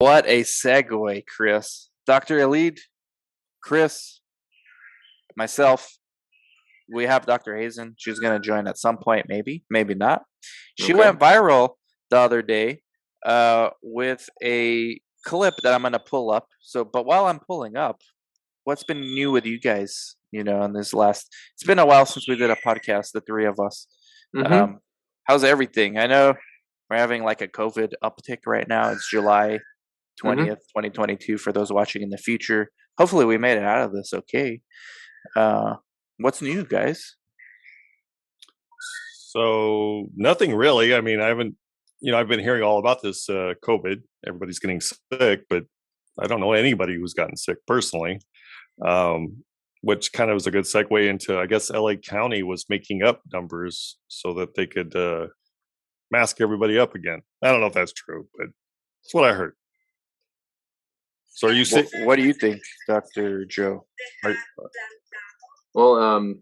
What a segue, Chris. Dr. Elid, Chris, myself, we have Dr. Hazen. She's going to join at some point, maybe not. She Okay. went viral the other day with a clip that I'm going to pull up. But while I'm pulling up, what's been new with you guys, in this it's been a while since we did a podcast, the three of us. Mm-hmm. How's everything? I know we're having like a COVID uptick right now. It's July 20th, 2022 for those watching in the future. Hopefully we made it out of this okay. What's new, guys? So nothing really. I mean, I've been hearing all about this COVID. Everybody's getting sick, but I don't know anybody who's gotten sick personally. Which kind of was a good segue into, I guess, LA County was making up numbers so that they could mask everybody up again. I don't know if that's true, but that's what I heard. So are you sick? What do you think, Dr. Joe? Well,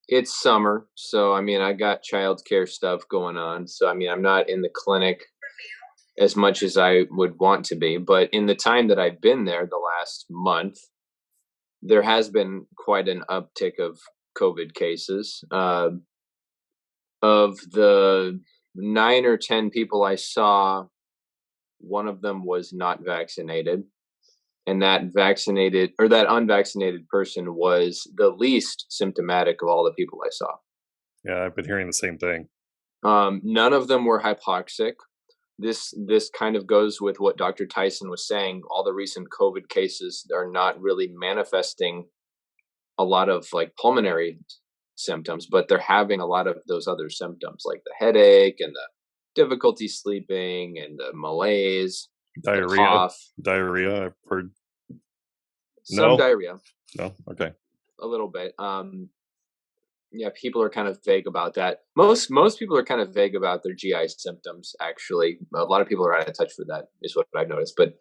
it's summer, so I mean, I got childcare stuff going on. So I mean, I'm not in the clinic as much as I would want to be, but in the time that I've been there, the last month, there has been quite an uptick of COVID cases. Of the 9 or 10 people I saw, one of them was not vaccinated. And that unvaccinated person was the least symptomatic of all the people I saw. Yeah, I've been hearing the same thing. None of them were hypoxic. This kind of goes with what Dr. Tyson was saying. All the recent COVID cases are not really manifesting a lot of like pulmonary symptoms, but they're having a lot of those other symptoms like the headache and the difficulty sleeping and the malaise, Diarrhea. the cough. Diarrhea, I've heard. Some diarrhea. No? Okay. A little bit. Yeah, people are kind of vague about that. Most people are kind of vague about their GI symptoms, actually. A lot of people are out of touch with that, is what I've noticed. But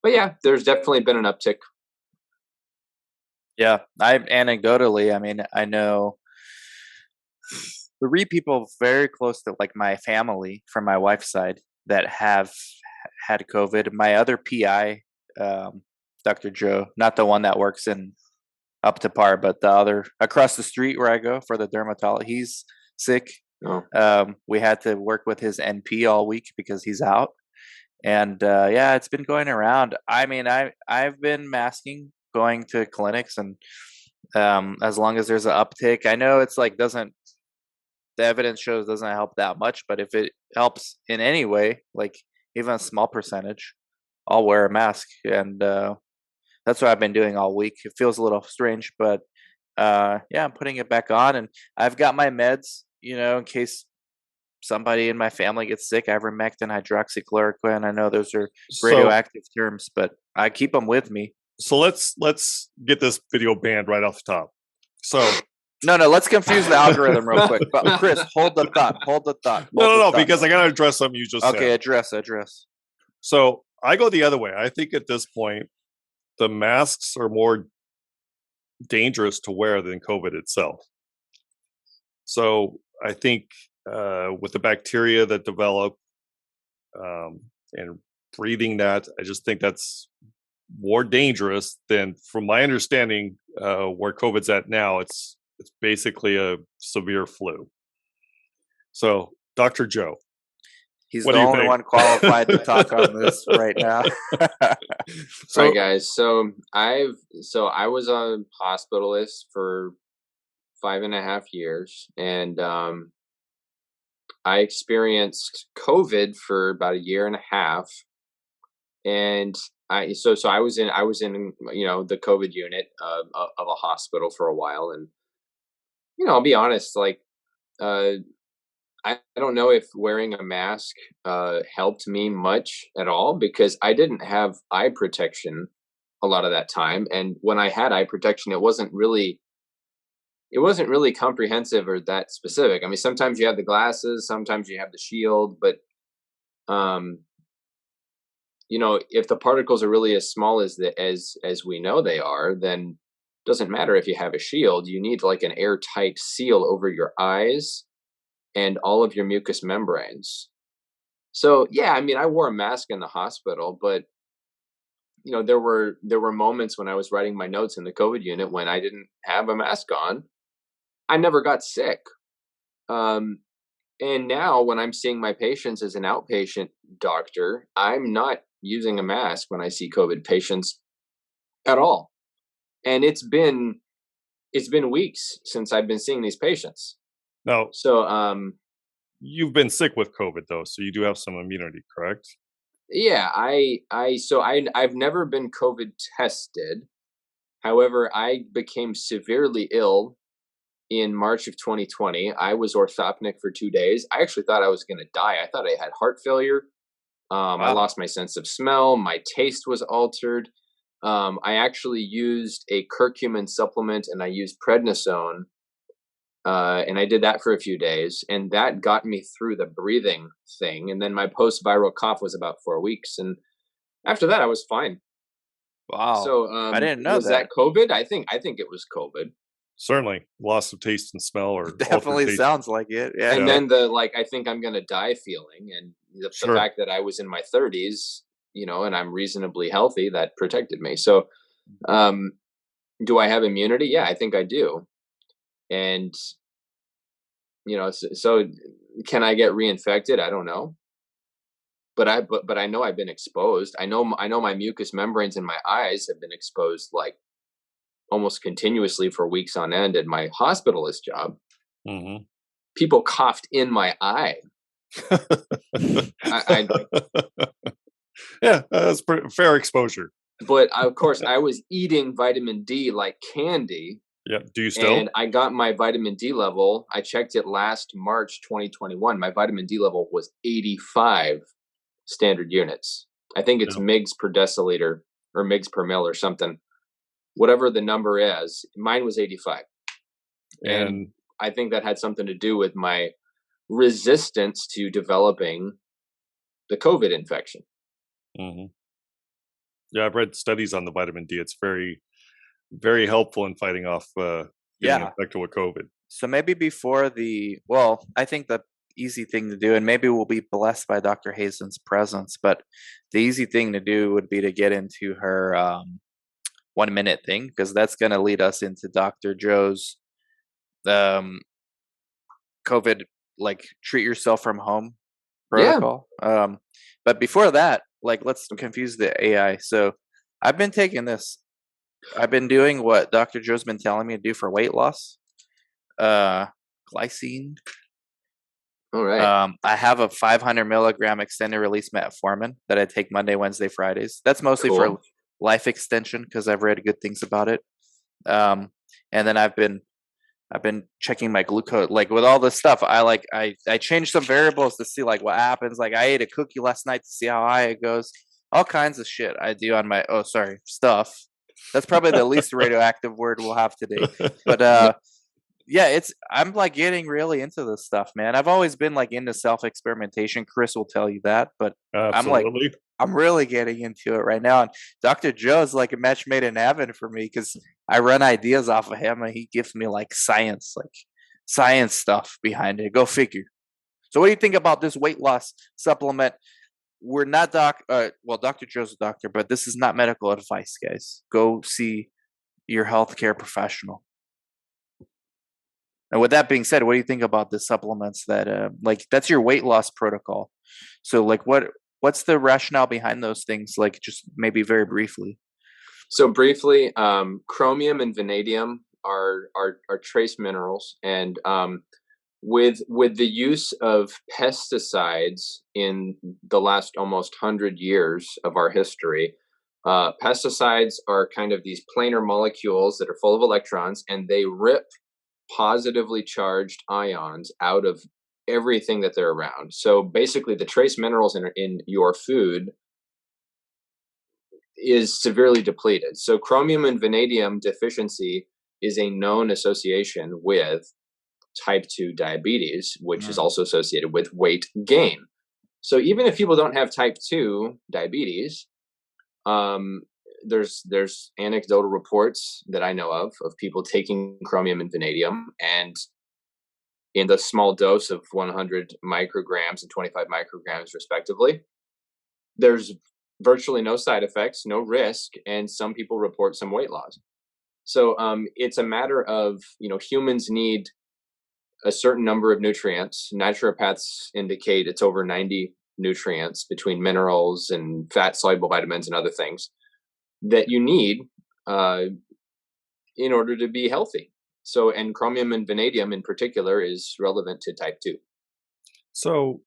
yeah, there's definitely been an uptick. Yeah, anecdotally, I mean, I know 3 people very close to like my family from my wife's side that have had COVID. My other PI, Dr. Joe, not the one that works in up to par, but the other across the street where I go for the dermatologist, he's sick. Oh. We had to work with his NP all week because he's out. And yeah, it's been going around. I mean, I've been masking, going to clinics, and as long as there's an uptick, I know it's like the evidence shows doesn't help that much, but if it helps in any way, like even a small percentage, I'll wear a mask. And that's what I've been doing all week. It feels a little strange, but yeah, I'm putting it back on, and I've got my meds, in case somebody in my family gets sick. Ivermectin, hydroxychloroquine. I know those are radioactive terms, but I keep them with me. So let's get this video banned right off the top. So no, let's confuse the algorithm real quick. But Chris, hold the thought. No, because I gotta address something you just said. Okay, address. So I go the other way. I think at this point, the masks are more dangerous to wear than COVID itself. So I think with the bacteria that develop and breathing that, I just think that's more dangerous than, from my understanding, where COVID's at now. It's basically a severe flu. So, Dr. Joe, he's the only one qualified to talk on this right now. So, all right, guys. So I was a hospitalist for 5.5 years, and I experienced COVID for about 1.5 years, and I was in the COVID unit of a hospital for a while, and I'll be honest, like I don't know if wearing a mask helped me much at all, because I didn't have eye protection a lot of that time, and when I had eye protection, it wasn't really comprehensive or that specific. I mean, sometimes you have the glasses, sometimes you have the shield, but if the particles are really as small as we know they are, then it doesn't matter if you have a shield. You need like an airtight seal over your eyes and all of your mucous membranes. So yeah, I mean, I wore a mask in the hospital, but there were moments when I was writing my notes in the COVID unit when I didn't have a mask on. I never got sick. Um, and now when I'm seeing my patients as an outpatient doctor, I'm not using a mask when I see COVID patients at all. And it's been weeks since I've been seeing these patients. Now, So you've been sick with COVID though, so you do have some immunity, correct? yeah, I've never been COVID tested. However, I became severely ill in March of 2020. I was orthopnic for 2 days. I actually thought I was going to die. I thought I had heart failure. I Wow. lost my sense of smell. My taste was altered. I actually used a curcumin supplement and I used prednisone. And I did that for a few days, and that got me through the breathing thing. And then my post-viral cough was about 4 weeks, and after that, I was fine. Wow. So, I didn't know was that that. COVID? I think it was COVID. Certainly, loss of taste and smell or altered Definitely taste. sounds like it. Yeah. And Yeah, then the like, I think I'm gonna die feeling, and the sure. fact that I was in my 30s, and I'm reasonably healthy, that protected me. So, um, do I have immunity? Yeah, I think I do. And so can I get reinfected? I don't know. But I know I've been exposed. I know my mucous membranes in my eyes have been exposed like almost continuously for weeks on end at my hospitalist job. Hmm. People coughed in my eye. I Yeah, that's pretty fair exposure. But of course I was eating vitamin D like candy, Yeah. Do you and still? I got my vitamin D level. I checked it last March 2021. My vitamin D level was 85 standard units. I think it's Yeah. mgs per deciliter or mgs per mil or something. Whatever the number is, mine was 85. And And I think that had something to do with my resistance to developing the COVID infection. mhm. Yeah, I've read studies on the vitamin D. It's very, very helpful in fighting off getting Yeah. infected with COVID. So maybe before well, I think the easy thing to do, and maybe we'll be blessed by Dr. Hazen's presence, but the easy thing to do would be to get into her 1 minute thing, because that's going to lead us into Dr. Joe's um, COVID, like treat yourself from home Yeah. protocol. But before that, like let's confuse the AI. So I've been taking this. I've been doing what Dr. Joe's been telling me to do for weight loss. Uh, Glycine. All right. I have a 500 milligram extended release metformin that I take Monday, Wednesday, Fridays. That's mostly for Cool. life extension because I've read good things about it. And then I've been checking my glucose, like with all this stuff. I changed some variables to see like what happens. Like I ate a cookie last night to see how high it goes. All kinds of shit I do on my stuff. That's probably the least radioactive word we'll have today. But yeah, I'm like getting really into this stuff, man. I've always been like into self experimentation. Chris will tell you that, but I'm like Absolutely. I'm really getting into it right now. And Dr. Joe's like a match made in heaven for me because I run ideas off of him and he gives me like science stuff behind it. Go figure. So what do you think about this weight loss supplement? We're not well, Dr. Joe's a doctor, but this is not medical advice, guys. Go see your healthcare professional. And with that being said, what do you think about the supplements that like that's your weight loss protocol? So like what's the rationale behind those things? Like just maybe very briefly. So briefly, chromium and vanadium are trace minerals, and with the use of pesticides in the last almost 100 years of our history, pesticides are kind of these planar molecules that are full of electrons, and they rip positively charged ions out of everything that they're around. So basically, the trace minerals in your food is severely depleted. So chromium and vanadium deficiency is a known association with type 2 diabetes, which is Mm. also associated with weight gain. So even if people don't have type 2 diabetes, um, there's anecdotal reports that I know of people taking chromium and vanadium, and in the small dose of 100 micrograms and 25 micrograms respectively. There's virtually no side effects, no risk, and some people report some weight loss. So it's a matter of, humans need a certain number of nutrients. Naturopaths indicate it's over 90 nutrients between minerals and fat soluble vitamins and other things that you need in order to be healthy. So, and chromium and vanadium in particular is relevant to type 2. So,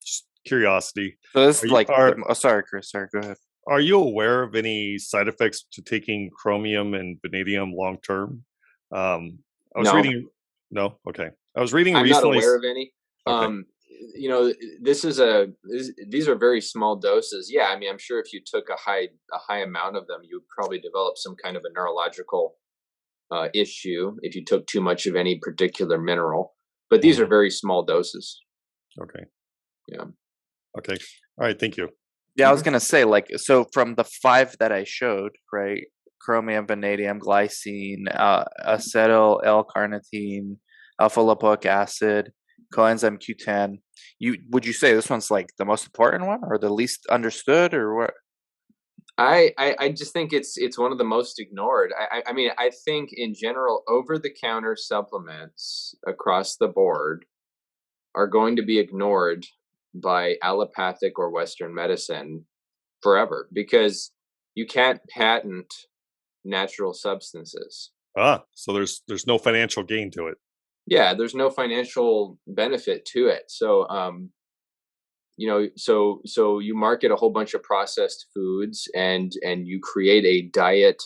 just curiosity. So this is like, sorry, Chris. Sorry, go ahead. Are you aware of any side effects to taking chromium and vanadium long term? I was reading. No, okay. I was reading recently. I'm not aware of any. Okay. These are very small doses. Yeah, I mean, I'm sure if you took a high amount of them, you would probably develop some kind of a neurological issue if you took too much of any particular mineral. But these are very small doses. Okay. Yeah. Okay. All right. Thank you. Yeah, I was gonna say, like, so from the 5 that I showed, right? Chromium, vanadium, glycine, acetyl L-carnitine, alpha lipoic acid, coenzyme Q10. Would you say this one's like the most important one, or the least understood, or what? I just think it's one of the most ignored. I mean, I think in general, over-the-counter supplements across the board are going to be ignored by allopathic or Western medicine forever, because you can't patent natural substances. So there's no financial gain to it. Yeah, there's no financial benefit to it. So so you market a whole bunch of processed foods and you create a diet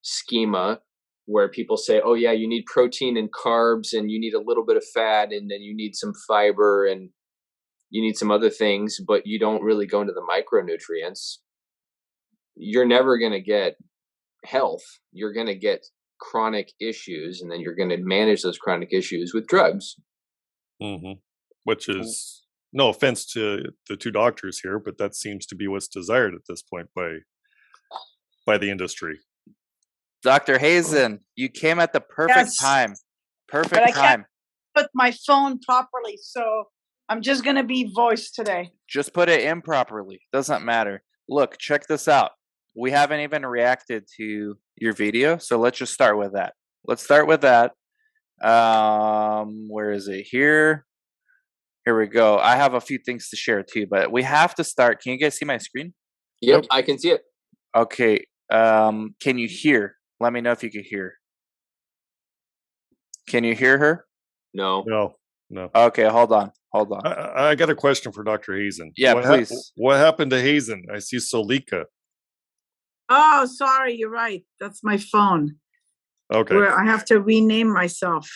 schema where people say, oh yeah, you need protein and carbs and you need a little bit of fat and then you need some fiber and you need some other things, but you don't really go into the micronutrients. You're never going to get health. You're going to get chronic issues, and then you're going to manage those chronic issues with drugs. Mm-hmm. Which is, no offense to the 2 doctors here, but that seems to be what's desired at this point by the industry. Dr. Hazen, you came at the perfect time. Perfect time. I can't put my phone properly, so I'm just going to be voice today. Just put it in properly. Doesn't matter. Look, check this out. We haven't even reacted to your video, so let's just start with that. Let's start with that. Where is it? Here we go. I have a few things to share too, but we have to start. Can you guys see my screen? Yep, I can see it. Okay. Can you hear? Let me know if you can hear. Can you hear her? No. Okay, hold on. I got a question for Dr. Hazen. Yeah, please. What happened to Hazen? I see Solika. Oh, sorry. You're right. That's my phone. Okay. Where I have to rename myself.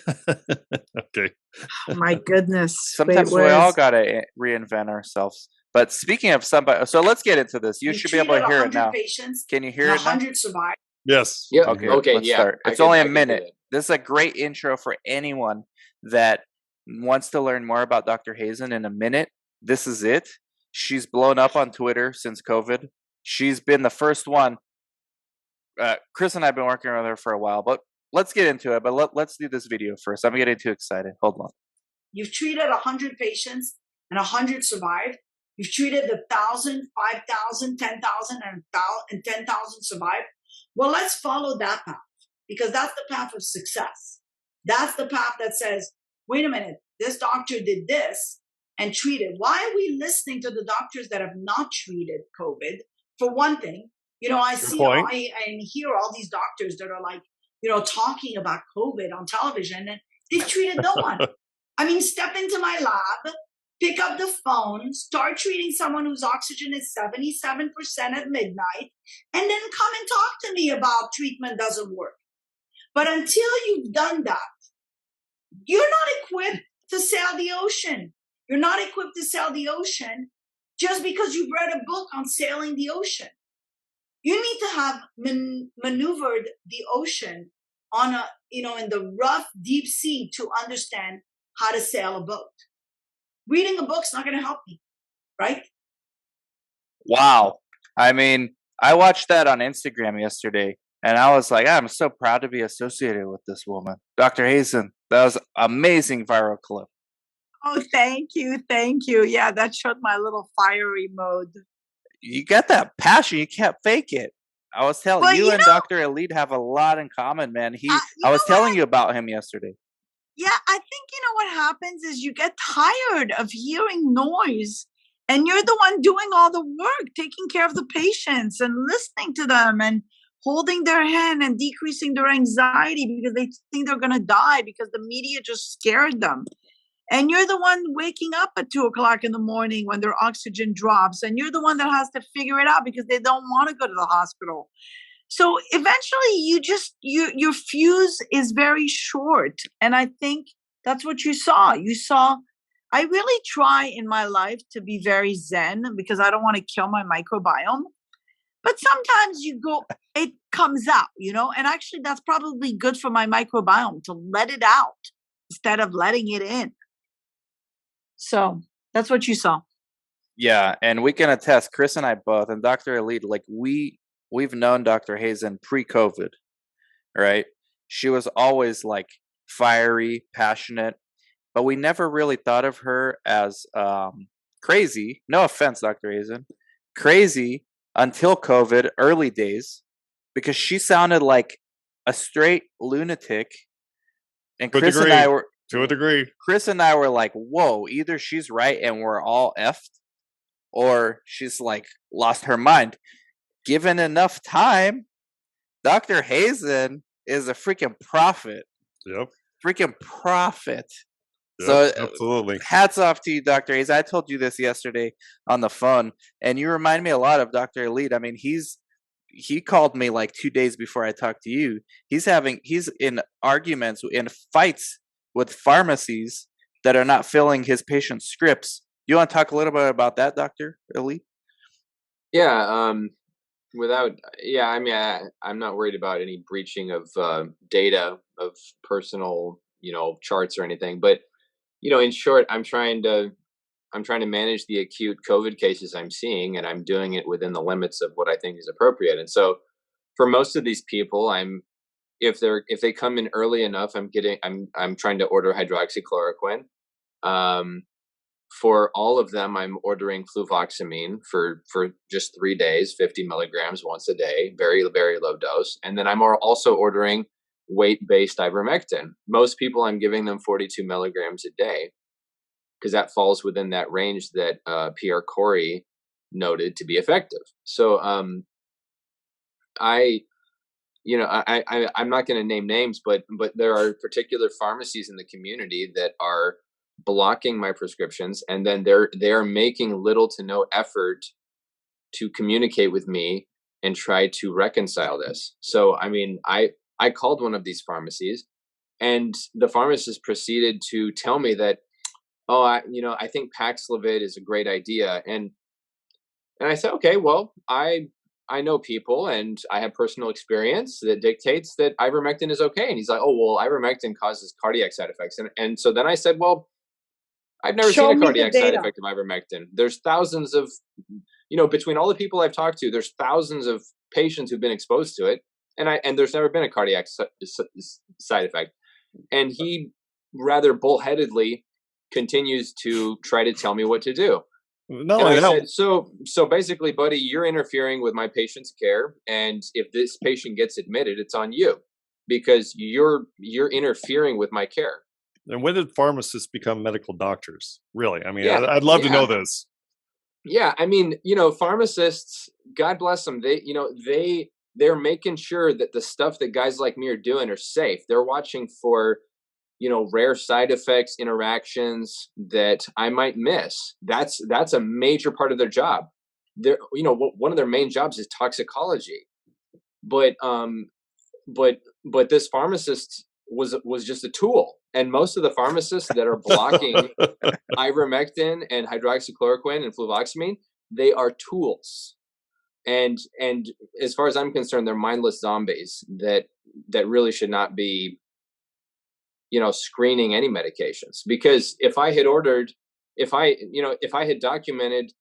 Okay. My goodness. Sometimes we all got to reinvent ourselves. But speaking of somebody, so let's get into this. You should be able to hear it now. Can you hear it now? 100 survived. Yes. Yep. Okay, let's start. It's only a minute. This is a great intro for anyone that wants to learn more about Dr. Hazen. In a minute, this is it. She's blown up on Twitter since COVID. She's been the first one. Chris and I have been working with her for a while, but let's get into it. But let's do this video first. I'm getting too excited. Hold on. You've treated 100 patients and 100 survived. You've treated 1,000, 5,000, 10,000, and 10,000 survived. Well, let's follow that path, because that's the path of success. That's the path that says, wait a minute, this doctor did this and treated. Why are we listening to the doctors that have not treated COVID? For one thing, I see and hear all these doctors that are like, talking about COVID on television, and they've treated no one. I mean, step into my lab, pick up the phone, start treating someone whose oxygen is 77% at midnight, and then come and talk to me about treatment doesn't work. But until you've done that, you're not equipped to sail the ocean. You're not equipped to sail the ocean just because you've read a book on sailing the ocean. You need to have maneuvered the ocean on in the rough, deep sea to understand how to sail a boat. Reading a book's not going to help me, right? Wow. I mean, I watched that on Instagram yesterday, and I was like, I'm so proud to be associated with this woman. Dr. Hazen, That was amazing viral clip. Oh, thank you. Thank you. Yeah, that showed my little fiery mode. You got that passion. You can't fake it. I was telling Well, you and Dr. Elite have a lot in common, man. I was telling you about him yesterday. Yeah, I think what happens is you get tired of hearing noise, and you're the one doing all the work, taking care of the patients and listening to them and holding their hand and decreasing their anxiety because they think they're going to die because the media just scared them. And you're the one waking up at 2:00 in the morning when their oxygen drops. And you're the one that has to figure it out because they don't want to go to the hospital. So eventually your fuse is very short. And I think that's what you saw. I really try in my life to be very zen because I don't want to kill my microbiome. But sometimes it comes out, and actually that's probably good for my microbiome to let it out instead of letting it in. So that's what you saw. Yeah, and we can attest, Chris and I both, and Dr. Elite, like we've known Dr. Hazen pre-COVID, right? She was always like fiery, passionate, but we never really thought of her as crazy. No offense, Dr. Hazen, crazy until COVID, early days, because she sounded like a straight lunatic. And Chris and I were to a degree. Chris and I were like, whoa, either she's right and we're all effed, or she's like lost her mind. Given enough time, Dr. Hazen is a freaking prophet. Yep. Freaking prophet. Yep, so absolutely. Hats off to you, Dr. Hazen. I told you this yesterday on the phone, and you remind me a lot of Dr. Elite. I mean, he called me like 2 days before I talked to you. He's in arguments, in fights with pharmacies that are not filling his patients' scripts. You want to talk a little bit about that, Dr. Elite? Yeah. I'm not worried about any breaching of data of personal, charts or anything. But, in short, I'm trying to manage the acute COVID cases I'm seeing, and I'm doing it within the limits of what I think is appropriate. And so for most of these people, if they come in early enough, I'm trying to order hydroxychloroquine. For all of them, I'm ordering fluvoxamine for just 3 days, 50 milligrams once a day, very, very low dose. And then I'm also ordering weight-based ivermectin. Most people, I'm giving them 42 milligrams a day because that falls within that range that Pierre Corey noted to be effective. So I'm not going to name names, but there are particular pharmacies in the community that are blocking my prescriptions, and then they're making little to no effort to communicate with me and try to reconcile this. So, I mean, I called one of these pharmacies, and the pharmacist proceeded to tell me that, I think Paxlovid is a great idea, and I said, okay, well, I know people and I have personal experience that dictates that ivermectin is okay. And he's like, oh, well, ivermectin causes cardiac side effects. And so then I said, well, I've never seen a cardiac side effect of ivermectin. There's thousands of, between all the people I've talked to, there's thousands of patients who've been exposed to it. And there's never been a cardiac side effect. And he rather bullheadedly continues to try to tell me what to do. No, and I said, so basically, buddy, you're interfering with my patient's care, and if this patient gets admitted, it's on you because you're interfering with my care. And when did pharmacists become medical doctors? Really? I mean, yeah, I'd love to know this. Yeah, I mean, pharmacists, God bless them. They're making sure that the stuff that guys like me are doing are safe. They're watching for rare side effects, interactions that I might miss. That's a major part of their job. One of their main jobs is toxicology. But this pharmacist was just a tool. And most of the pharmacists that are blocking ivermectin and hydroxychloroquine and fluvoxamine, they are tools. And as far as I'm concerned, they're mindless zombies that really should not be screening any medications, because if I had documented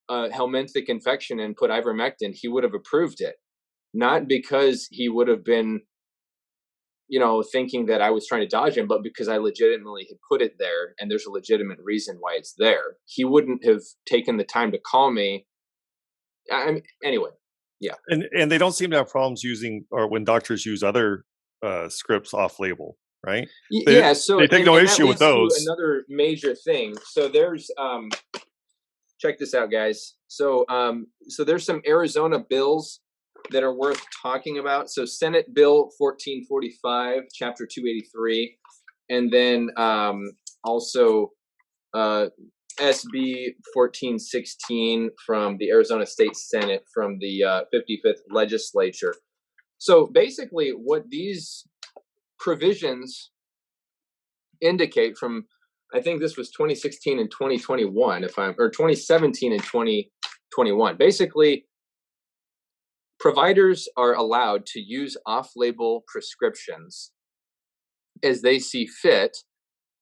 a helminthic infection and put ivermectin, he would have approved it, not because he would have been, thinking that I was trying to dodge him, but because I legitimately had put it there and there's a legitimate reason why it's there. He wouldn't have taken the time to call me. Anyway, yeah. And they don't seem to have problems using, or when doctors use other scripts off label, right? So they take no issue with those. Another major thing. So there's check this out, guys. So there's some Arizona bills that are worth talking about. So Senate Bill 1445, Chapter 283, and then also SB 1416 from the Arizona State Senate from the 55th Legislature. So basically, what these provisions indicate from, I think this was 2016 and 2021, or 2017 and 2021. Basically, providers are allowed to use off-label prescriptions as they see fit,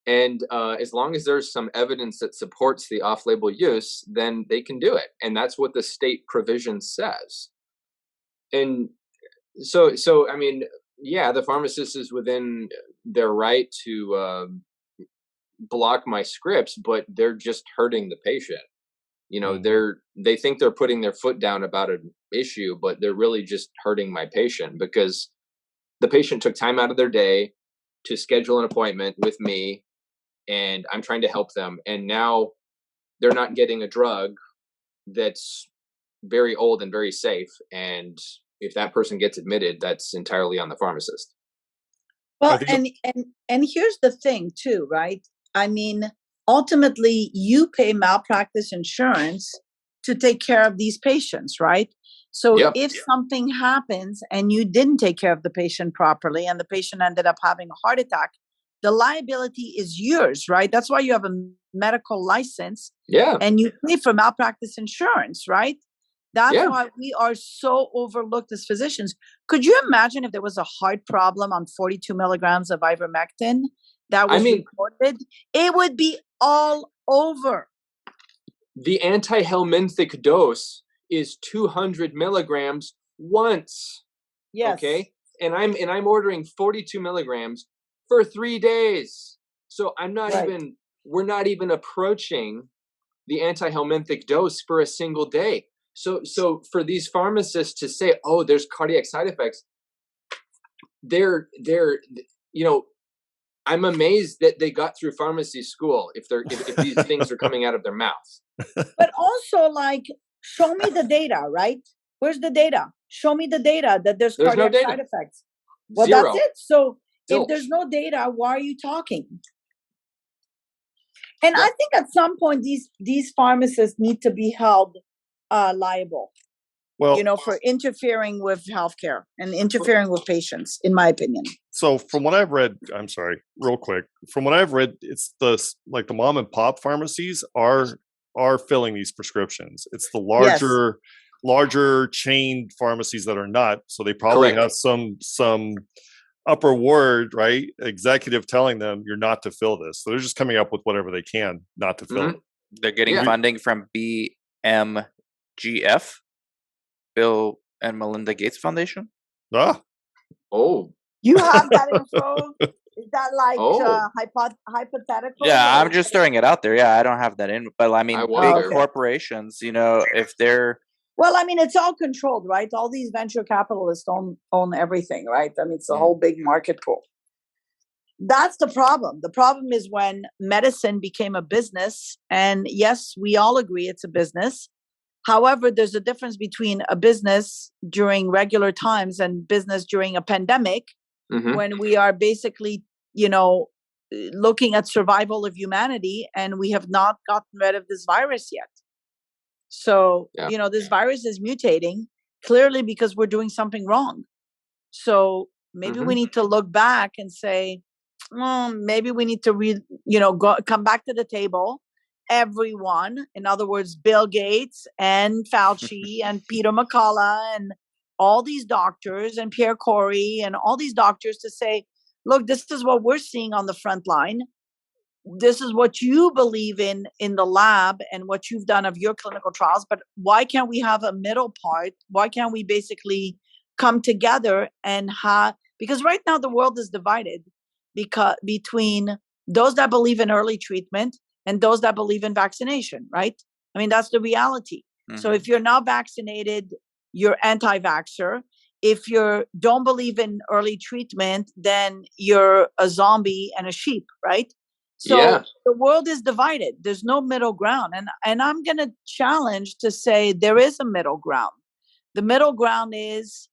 and as long as there's some evidence that supports the off-label use, then they can do it, and that's what the state provision says. And so I mean, yeah, the pharmacist is within their right to block my scripts, but they're just hurting the patient. They think they're putting their foot down about an issue, but they're really just hurting my patient because the patient took time out of their day to schedule an appointment with me, and I'm trying to help them. And now they're not getting a drug that's very old and very safe. And if that person gets admitted, that's entirely on the pharmacist. Well, and here's the thing too, right? I mean, ultimately, you pay malpractice insurance to take care of these patients, right? So if something happens and you didn't take care of the patient properly and the patient ended up having a heart attack, the liability is yours, right? That's why you have a medical license. Yeah. And you pay for malpractice insurance, right? That's why we are so overlooked as physicians. Could you imagine if there was a heart problem on 42 milligrams of ivermectin that was reported? It would be all over. The antihelminthic dose is 200 milligrams once. Yes. Okay. And I'm ordering 42 milligrams for 3 days. So we're not even approaching the antihelminthic dose for a single day. So for these pharmacists to say, oh, there's cardiac side effects, they're I'm amazed that they got through pharmacy school if these things are coming out of their mouth. But also, show me the data, right? Where's the data? Show me the data that there's cardiac side effects. Well, Zero. that's it. So if there's no data, why are you talking? And I think at some point these pharmacists need to be held liable. Well, for interfering with healthcare and interfering with patients, in my opinion. So from what I've read, I'm sorry, real quick. From what I've read, it's the mom and pop pharmacies are filling these prescriptions. It's the larger chain pharmacies that are not. So they probably have some upper word, right? Executive telling them you're not to fill this. So they're just coming up with whatever they can not to fill it. They're getting funding from BMGF, Bill and Melinda Gates Foundation. Oh. You have that info? Is that hypothetical? Yeah, I'm just throwing it out there. Yeah, I don't have that in, but I mean, big corporations, if they're... Well, I mean, it's all controlled, right? All these venture capitalists own everything, right? I mean, it's a whole big market pool. That's the problem. The problem is when medicine became a business, and yes, we all agree it's a business. However, there's a difference between a business during regular times and business during a pandemic, when we are basically, looking at survival of humanity, and we have not gotten rid of this virus yet. So, this virus is mutating clearly because we're doing something wrong. So maybe we need to look back and say, maybe we need to come back to the table. Everyone, in other words, Bill Gates and Fauci and Peter McCullough and all these doctors and Pierre Corey and all these doctors to say, look, this is what we're seeing on the front line. This is what you believe in the lab and what you've done of your clinical trials. But why can't we have a middle part? Why can't we basically come together and Because right now the world is divided between those that believe in early treatment and those that believe in vaccination, right? I mean, that's the reality. So if you're not vaccinated, you're anti-vaxxer. If you don't believe in early treatment, then you're a zombie and a sheep, right? So the world is divided. There's no middle ground. And I'm going to challenge to say there is a middle ground. The middle ground is,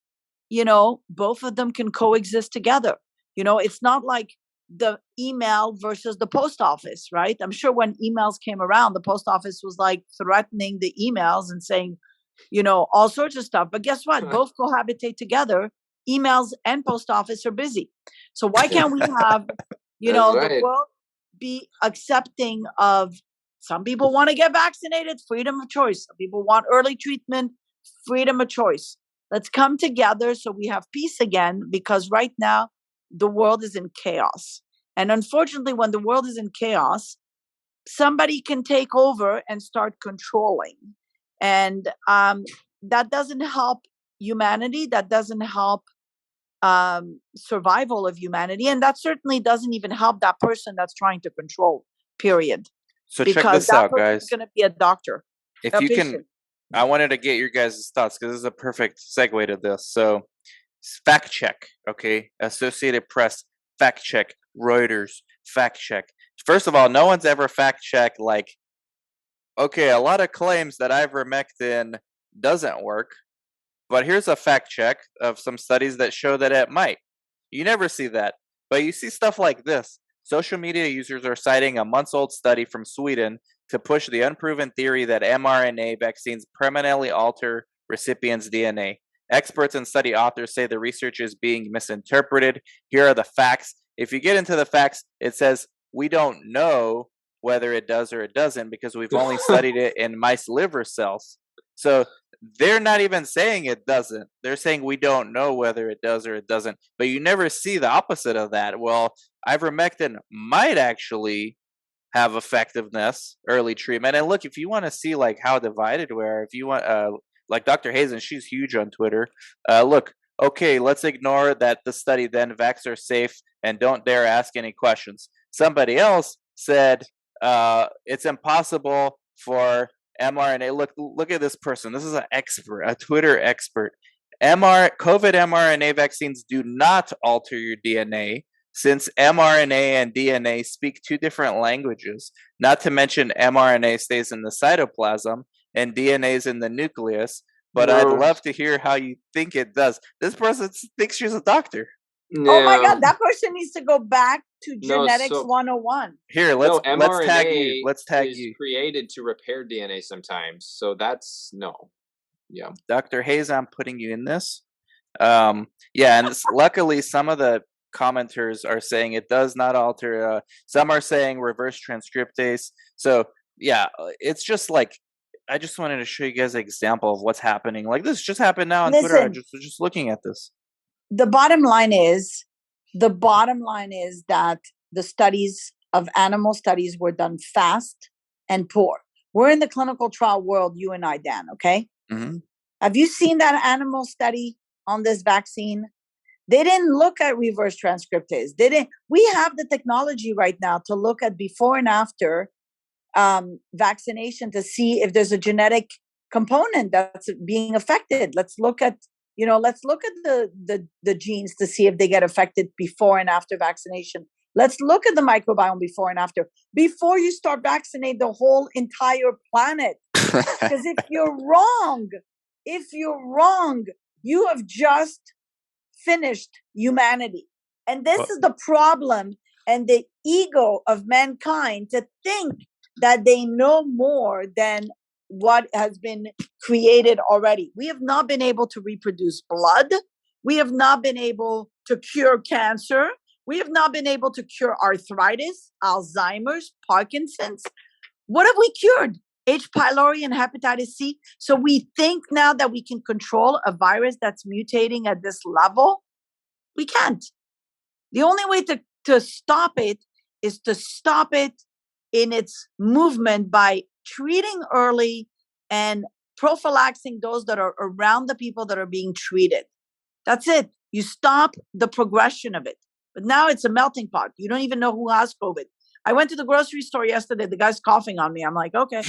both of them can coexist together. It's not like the email versus the post office, right? I'm sure when emails came around, the post office was like threatening the emails and saying, all sorts of stuff. But guess what? Both cohabitate together. Emails and post office are busy. So why can't we have, the world be accepting of some people want to get vaccinated, freedom of choice. Some people want early treatment, freedom of choice. Let's come together so we have peace again, because right now the world is in chaos. And unfortunately, when the world is in chaos, somebody can take over and start controlling. And that doesn't help humanity. That doesn't help survival of humanity. And that certainly doesn't even help that person that's trying to control, period. So because check this that out, person guys. is going to be a doctor. If you can, I wanted to get your guys' thoughts because this is a perfect segue to this. So fact check, okay? Associated Press, fact check. Reuters, fact check. First of all, no one's ever fact checked like, okay, a lot of claims that ivermectin doesn't work, but here's a fact check of some studies that show that it might. You never see that, but you see stuff like this. Social media users are citing a months-old study from Sweden to push the unproven theory that mRNA vaccines permanently alter recipients' DNA. Experts and study authors say the research is being misinterpreted. Here are the facts. If you get into the facts, it says we don't know whether it does or it doesn't because we've only studied it in mice liver cells. So they're not even saying it doesn't. They're saying we don't know whether it does or it doesn't. But you never see the opposite of that. Well, ivermectin might actually have effectiveness, early treatment. And look, if you want to see like how divided we are, if you want, like Dr. Hazen, she's huge on Twitter. Look, okay, let's ignore that the study then vax are safe and don't dare ask any questions. Somebody else said it's impossible for mRNA. Look at this person. This is an expert, a Twitter expert. COVID mRNA vaccines do not alter your DNA, since mRNA and DNA speak two different languages. Not to mention mRNA stays in the cytoplasm and DNA is in the nucleus. But I'd love to hear how you think it does. This person thinks she's a doctor. Yeah. Oh my God, that person needs to go back to genetics 101. Here, let's tag you. Let's tag is you. Created to repair DNA sometimes, so that's no. Yeah, Dr. Hayes, I'm putting you in this. Yeah, and luckily some of the commenters are saying it does not alter. Some are saying reverse transcriptase. So yeah, it's just like I just wanted to show you guys an example of what's happening. Like this just happened now on Twitter. I was just looking at this. The bottom line is that the studies of animal studies were done fast and poor. We're in the clinical trial world, you and I, Dan, okay? Mm-hmm. Have you seen that animal study on this vaccine? They didn't look at reverse transcriptase. We have the technology right now to look at before and after vaccination to see if there's a genetic component that's being affected. Let's look at the genes to see if they get affected before and after vaccination. Let's look at the microbiome before and after. Before you start vaccinating the whole entire planet. Because if you're wrong, you have just finished humanity. And this is the problem and the ego of mankind, to think that they know more than what has been created already. We have not been able to reproduce blood. We have not been able to cure cancer. We have not been able to cure arthritis, Alzheimer's, Parkinson's. What have we cured? H. pylori and hepatitis C. So we think now that we can control a virus that's mutating at this level. We can't. The only way to stop it is to stop it in its movement by treating early and prophylaxing those that are around the people that are being treated. That's it. You stop the progression of it. But now it's a melting pot. You don't even know who has COVID. I went to the grocery store yesterday. The guy's coughing on me. I'm like, okay,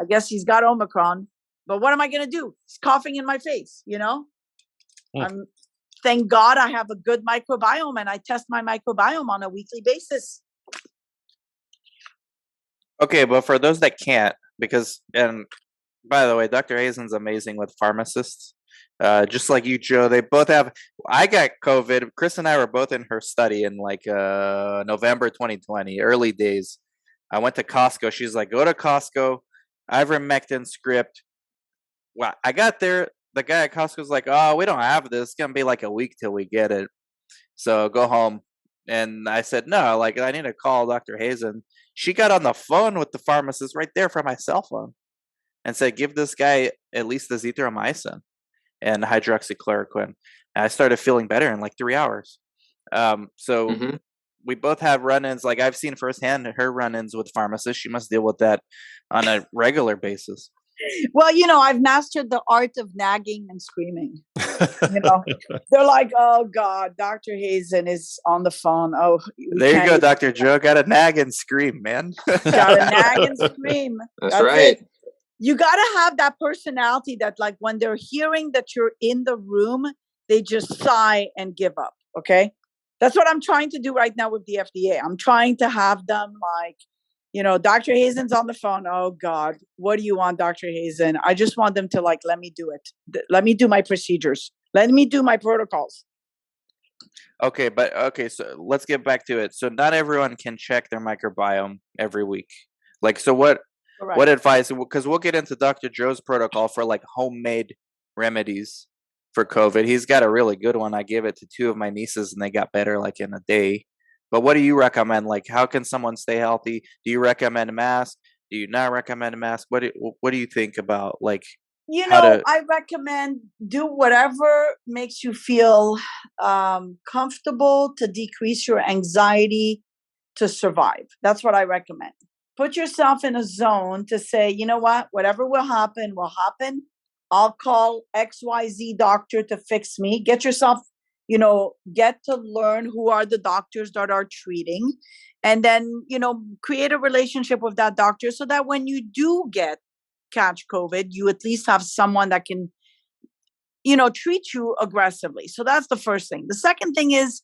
I guess he's got Omicron. But what am I going to do? He's coughing in my face, you know? Thank God I have a good microbiome, and I test my microbiome on a weekly basis. Okay, but for those that can't, and by the way, Dr. Hazen's amazing with pharmacists. Just like you, Joe, they both have. I got COVID. Chris and I were both in her study in like November 2020, early days. I went to Costco. She's like, go to Costco, ivermectin script. Well, I got there. The guy at Costco's like, oh, we don't have this. It's going to be like a week till we get it. So go home. And I said, no, like I need to call Dr. Hazen. She got on the phone with the pharmacist right there from my cell phone and said, give this guy at least the azithromycin and hydroxychloroquine. And I started feeling better in like 3 hours. So we both have run-ins. Like I've seen firsthand her run-ins with pharmacists. She must deal with that on a regular basis. Well, you know, I've mastered the art of nagging and screaming. You know, they're like, "Oh God, Dr. Hazen is on the phone." Oh, there you go, Dr. Joe. Got to nag and scream, man. Got to nag and scream. That's right. It. You got to have that personality that, like, when they're hearing that you're in the room, they just sigh and give up. Okay, that's what I'm trying to do right now with the FDA. I'm trying to have them like, you know, Dr. Hazen's on the phone. Oh God, what do you want, Dr. Hazen? I just want them to like, let me do it. Let me do my procedures. Let me do my protocols. Okay, so let's get back to it. So not everyone can check their microbiome every week. Like, so what advice, because we'll get into Dr. Joe's protocol for like homemade remedies for COVID. He's got a really good one. I gave it to 2 of my nieces and they got better like in a day. But what do you recommend? Like, how can someone stay healthy? Do you recommend a mask? Do you not recommend a mask? What do you think about, like, you know, I recommend do whatever makes you feel comfortable to decrease your anxiety to survive. That's what I recommend. Put yourself in a zone to say, you know what, whatever will happen, will happen. I'll call XYZ doctor to fix me. Get yourself, you know, get to learn who are the doctors that are treating, and then, you know, create a relationship with that doctor so that when you do catch COVID, you at least have someone that can, you know, treat you aggressively. So that's the first thing. The second thing is,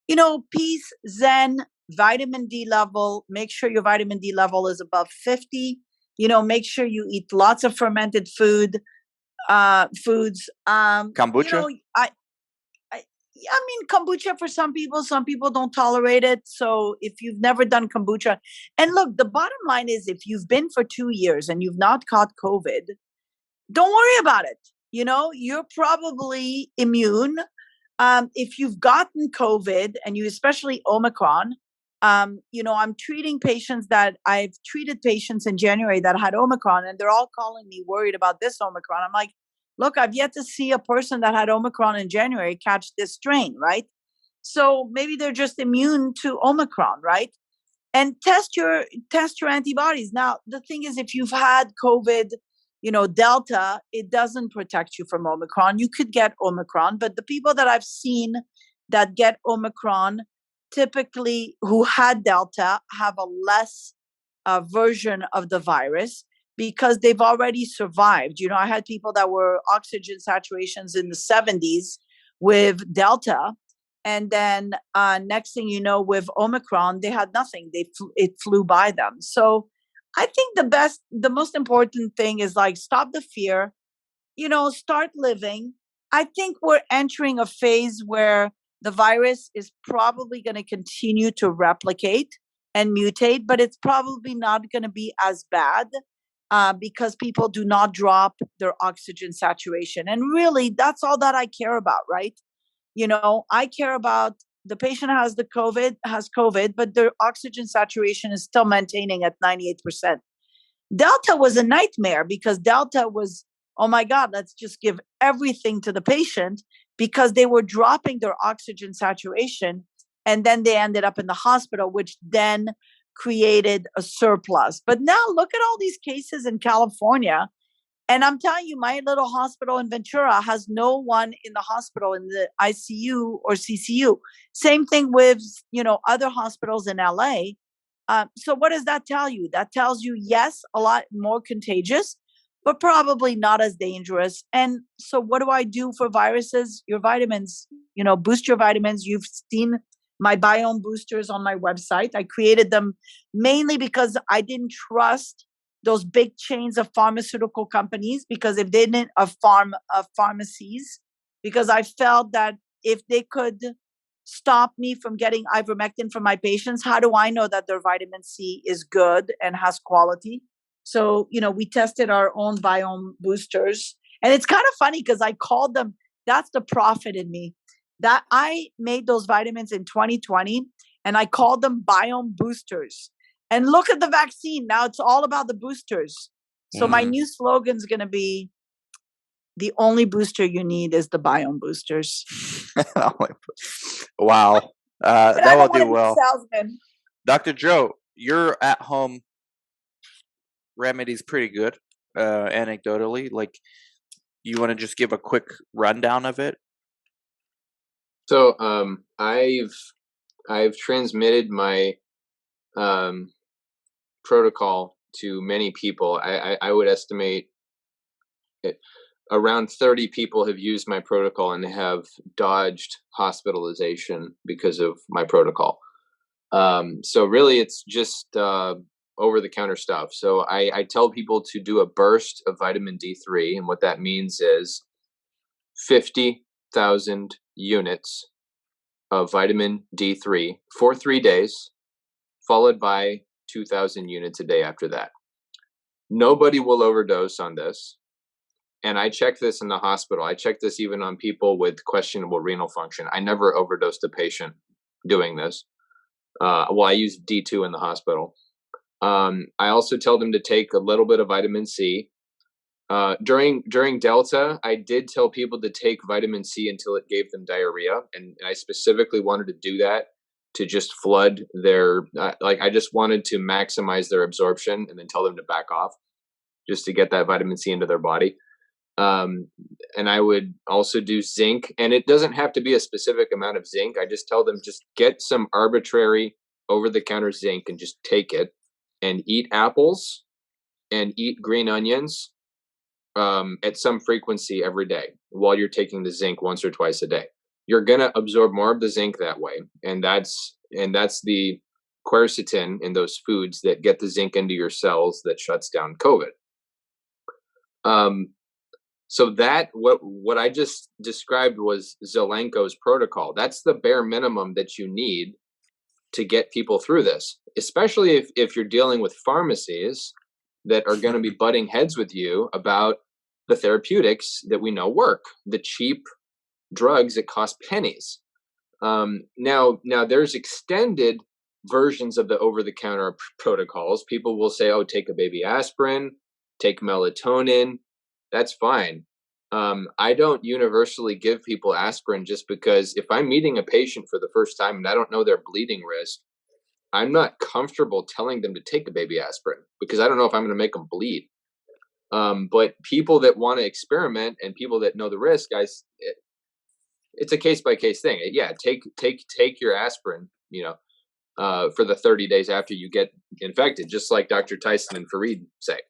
you know, peace, zen, vitamin D level. Make sure your vitamin D level is above 50. You know, make sure you eat lots of fermented foods. Kombucha? You know, I mean, kombucha for some people don't tolerate it. So if you've never done kombucha, and look, the bottom line is if you've been for 2 years and you've not caught COVID, don't worry about it. You know, you're probably immune. If you've gotten COVID and you, especially Omicron, you know, I've treated patients in January that had Omicron and they're all calling me worried about this Omicron. I'm like, look, I've yet to see a person that had Omicron in January catch this strain, right? So maybe they're just immune to Omicron, right? And test your antibodies. Now, the thing is, if you've had COVID, you know, Delta, it doesn't protect you from Omicron. You could get Omicron, but the people that I've seen that get Omicron, typically who had Delta, have a less version of the virus, because they've already survived. You know, I had people that were oxygen saturations in the 70s with Delta. And then next thing you know, with Omicron, they had nothing. It flew by them. So I think the most important thing is like, stop the fear, you know, start living. I think we're entering a phase where the virus is probably going to continue to replicate and mutate, but it's probably not going to be as bad. Because people do not drop their oxygen saturation. And really, that's all that I care about, right? You know, I care about the patient has COVID, but their oxygen saturation is still maintaining at 98%. Delta was a nightmare because Delta was, oh my God, let's just give everything to the patient, because they were dropping their oxygen saturation and then they ended up in the hospital, which then created a surplus. But now look at all these cases in California. And I'm telling you, my little hospital in Ventura has no one in the hospital in the ICU or CCU. Same thing with, other hospitals in LA. So what does that tell you? That tells you, yes, a lot more contagious, but probably not as dangerous. And so what do I do for viruses? Your vitamins, boost your vitamins. You've seen my biome boosters on my website. I created them mainly because I didn't trust those big chains of pharmaceutical companies, because if they didn't of pharmacies, because I felt that if they could stop me from getting ivermectin from my patients, how do I know that their vitamin C is good and has quality? So, we tested our own biome boosters. And it's kind of funny because I called them, that's the profit in me, that I made those vitamins in 2020 and I called them biome boosters. And look at the vaccine. Now it's all about the boosters. So my new slogan is going to be, the only booster you need is the biome boosters. Wow. That will do well. Salesman. Dr. Joe, your at-home remedy's pretty good, anecdotally. Like, you want to just give a quick rundown of it? So, I've transmitted my protocol to many people. I would estimate around 30 people have used my protocol and have dodged hospitalization because of my protocol. So really it's just over-the-counter stuff. So I tell people to do a burst of vitamin D3, and what that means is 50,000 units of vitamin D3 for 3 days, followed by 2,000 units a day after that. Nobody will overdose on this. And I check this in the hospital. I check this even on people with questionable renal function. I never overdosed a patient doing this. I use D2 in the hospital. I also tell them to take a little bit of vitamin C. During Delta, I did tell people to take vitamin C until it gave them diarrhea. And I specifically wanted to do that to just flood their, I just wanted to maximize their absorption and then tell them to back off just to get that vitamin C into their body. And I would also do zinc, and it doesn't have to be a specific amount of zinc. I just tell them just get some arbitrary over-the-counter zinc and just take it, and eat apples and eat green onions at some frequency every day while you're taking the zinc once or twice a day. You're gonna absorb more of the zinc that way, and that's the quercetin in those foods that get the zinc into your cells that shuts down COVID. So that what I just described was Zelenko's protocol. That's the bare minimum that you need to get people through this, especially if you're dealing with pharmacies that are going to be butting heads with you about the therapeutics that we know work, the cheap drugs that cost pennies. Now there's extended versions of the over-the-counter protocols. People will say, oh, take a baby aspirin, take melatonin. That's fine. I don't universally give people aspirin just because if I'm meeting a patient for the first time and I don't know their bleeding risk, I'm not comfortable telling them to take a baby aspirin because I don't know if I'm going to make them bleed. But people that want to experiment and people that know the risk, guys, it's a case by case thing. Yeah, take your aspirin, for the 30 days after you get infected, just like Dr. Tyson and Fareed say.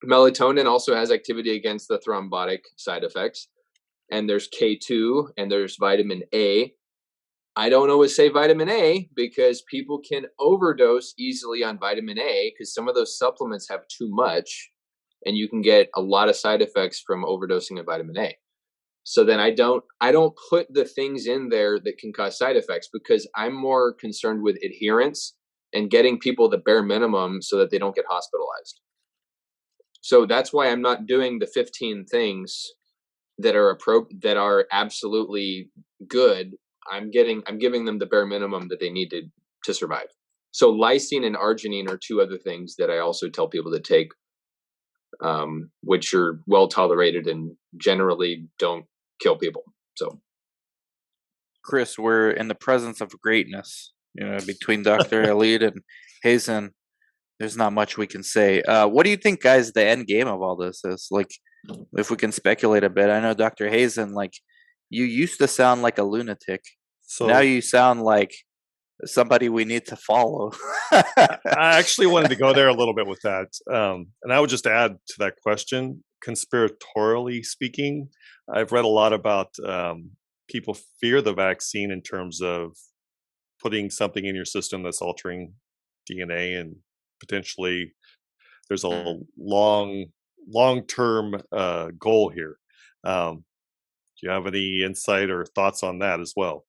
Melatonin also has activity against the thrombotic side effects. And there's K2 and there's vitamin A. I don't always say vitamin A because people can overdose easily on vitamin A because some of those supplements have too much and you can get a lot of side effects from overdosing of vitamin A. So then I don't put the things in there that can cause side effects because I'm more concerned with adherence and getting people the bare minimum so that they don't get hospitalized. So that's why I'm not doing the 15 things that are absolutely good. I'm giving them the bare minimum that they need to survive. So lysine and arginine are two other things that I also tell people to take, which are well tolerated and generally don't kill people. So, Chris, we're in the presence of greatness, between Dr. Elid and Hazen. there's not much we can say. What do you think, guys, the end game of all this is? Like, if we can speculate a bit. I know Dr. Hazen, like, you used to sound like a lunatic. Now So you sound like somebody we need to follow. I actually wanted to go there a little bit with that. And I would just add to that question, conspiratorially speaking, I've read a lot about people fear the vaccine in terms of putting something in your system that's altering DNA, and potentially there's a long-term goal here. Do you have any insight or thoughts on that as well?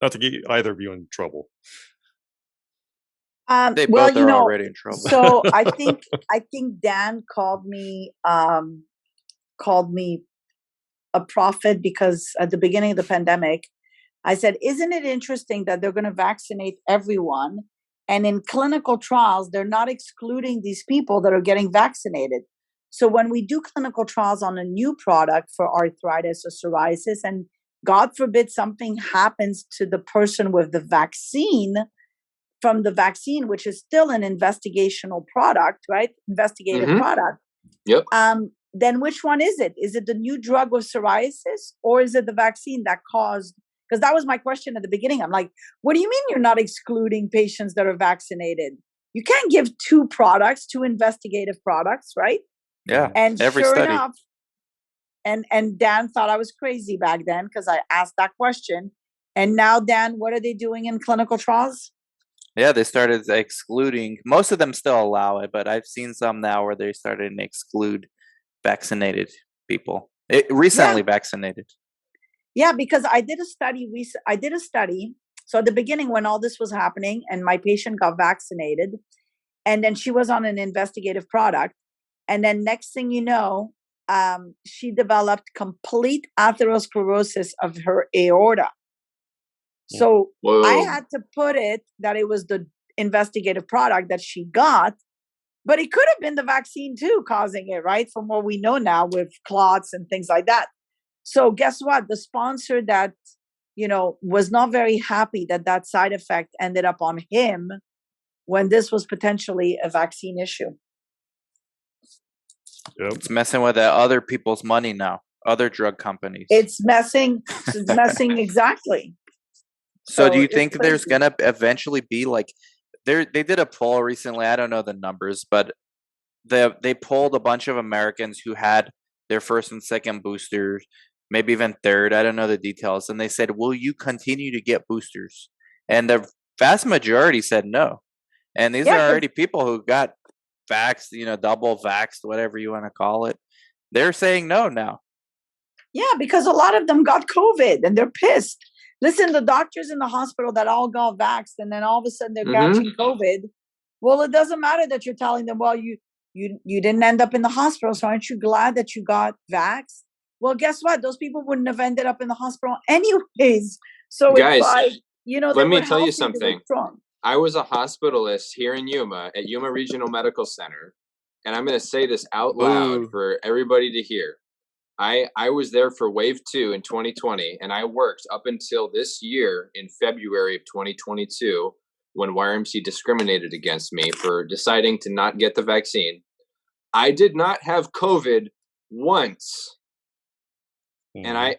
Not to get either of you in trouble. They Well, both are already in trouble. so I think Dan called me a prophet, because at the beginning of the pandemic, I said, isn't it interesting that they're going to vaccinate everyone? And in clinical trials, they're not excluding these people that are getting vaccinated. So when we do clinical trials on a new product for arthritis or psoriasis, and God forbid something happens to the person with the vaccine, from the vaccine, which is still an investigational product, right? Investigative product. Yep. Then which one is it? Is it the new drug with psoriasis, or is it the vaccine that caused? Because that was my question at the beginning. I'm like, what do you mean you're not excluding patients that are vaccinated? You can't give two investigative products, right? Yeah. And every sure study. enough, and Dan thought I was crazy back then because I asked that question. And now, Dan, what are they doing in clinical trials? Yeah, they started excluding. Most of them still allow it, but I've seen some now where they started to exclude vaccinated people. Recently vaccinated. Yeah, because I did a study. So at the beginning, when all this was happening, and my patient got vaccinated, and then she was on an investigative product, and then next thing you know, she developed complete atherosclerosis of her aorta. So I had to put it that it was the investigative product that she got, but it could have been the vaccine too causing it, right? From what we know now with clots and things like that. So guess what? The sponsor that, was not very happy that side effect ended up on him when this was potentially a vaccine issue. Yep. It's messing with other people's money now, other drug companies. It's messing exactly. So do you think there's going to eventually be like, they did a poll recently, I don't know the numbers, but they polled a bunch of Americans who had their first and second boosters, maybe even third, I don't know the details, and they said, will you continue to get boosters? And the vast majority said no. And these are already people who got vaxxed, double vaxxed, whatever you want to call it. They're saying no now. Yeah, because a lot of them got COVID and they're pissed. Listen, the doctors in the hospital that all got vaxxed and then all of a sudden they're catching COVID. Well, it doesn't matter that you're telling them, well, you didn't end up in the hospital, so aren't you glad that you got vaxxed? Well, guess what? Those people wouldn't have ended up in the hospital anyways. So guys, it's like, let me tell you something. I was a hospitalist here in Yuma at Yuma Regional Medical Center, and I'm going to say this out loud for everybody to hear. I was there for Wave 2 in 2020, and I worked up until this year in February of 2022 when YRMC discriminated against me for deciding to not get the vaccine. I did not have COVID once. And I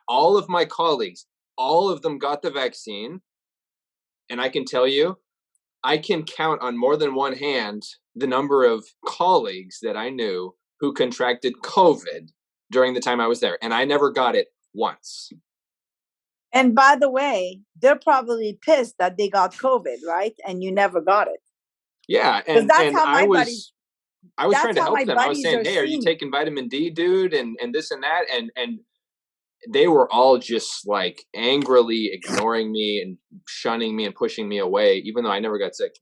all of my colleagues, all of them got the vaccine. And I can tell you, I can count on more than one hand the number of colleagues that I knew who contracted COVID during the time I was there. And I never got it once. And by the way, they're probably pissed that they got COVID, right? And you never got it. Yeah. And I was trying to help them. I was saying, hey, are you taking vitamin D, dude? And this and that. And they were all just like angrily ignoring me and shunning me and pushing me away, even though I never got sick.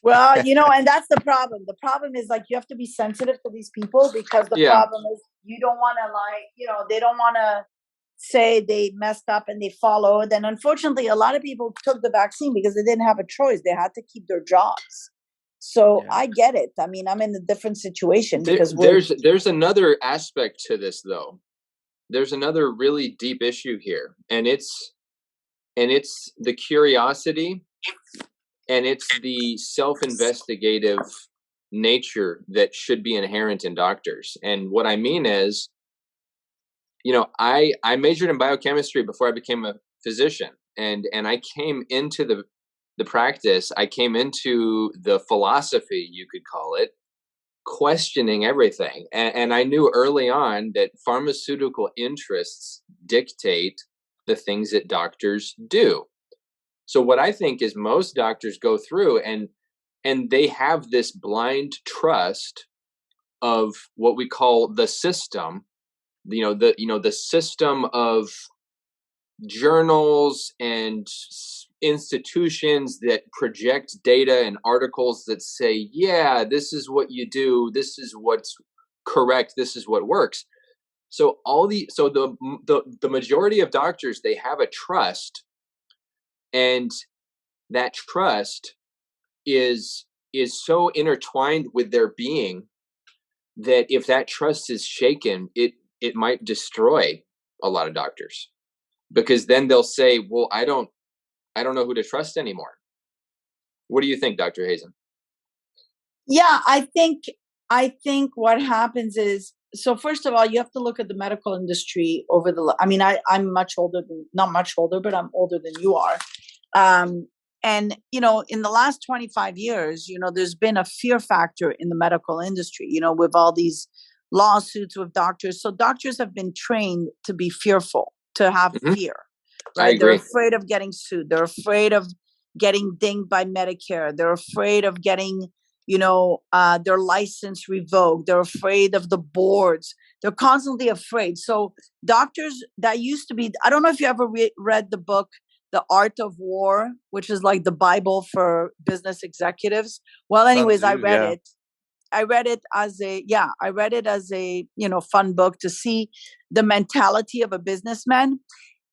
Well, and that's the problem. The problem is like you have to be sensitive to these people because the problem is you don't want to they don't want to say they messed up and they followed. And unfortunately, a lot of people took the vaccine because they didn't have a choice. They had to keep their jobs. So I get it. I mean, I'm in a different situation because there's another aspect to this though. There's another really deep issue here, and it's the curiosity And it's the self-investigative nature that should be inherent in doctors. And what I mean is, I majored in biochemistry before I became a physician, and I came into the practice. I came into the philosophy, you could call it, questioning everything. And I knew early on that pharmaceutical interests dictate the things that doctors do. So what I think is most doctors go through and they have this blind trust of what we call the system, the system of journals and institutions that project data and articles that say, yeah, this is what you do, this is what's correct, this is what works. So the majority of doctors, they have a trust, and that trust is so intertwined with their being that if that trust is shaken, it might destroy a lot of doctors, because then they'll say, well, I don't know who to trust anymore. What do you think, Dr. Hazen? Yeah, I think what happens is, so first of all, you have to look at the medical industry I'm much older not much older, but I'm older than you are. And, in the last 25 years, there's been a fear factor in the medical industry, with all these lawsuits with doctors. So doctors have been trained to be fearful, to have fear, right? They're afraid of getting sued. They're afraid of getting dinged by Medicare. They're afraid of getting, their license revoked. They're afraid of the boards. They're constantly afraid. So doctors that used to be, I don't know if you ever read the book, The Art of War, which is like the Bible for business executives. Well, anyways, I read it. I read it as a fun book to see the mentality of a businessman.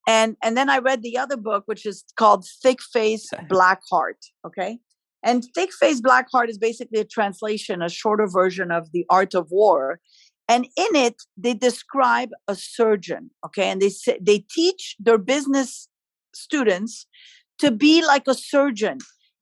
And then I read the other book, which is called Thick Face, Black Heart. Okay. And Thick Face, Black Heart is basically a translation, a shorter version of The Art of War. And in it, they describe a surgeon. Okay. And they teach their business students to be like a surgeon.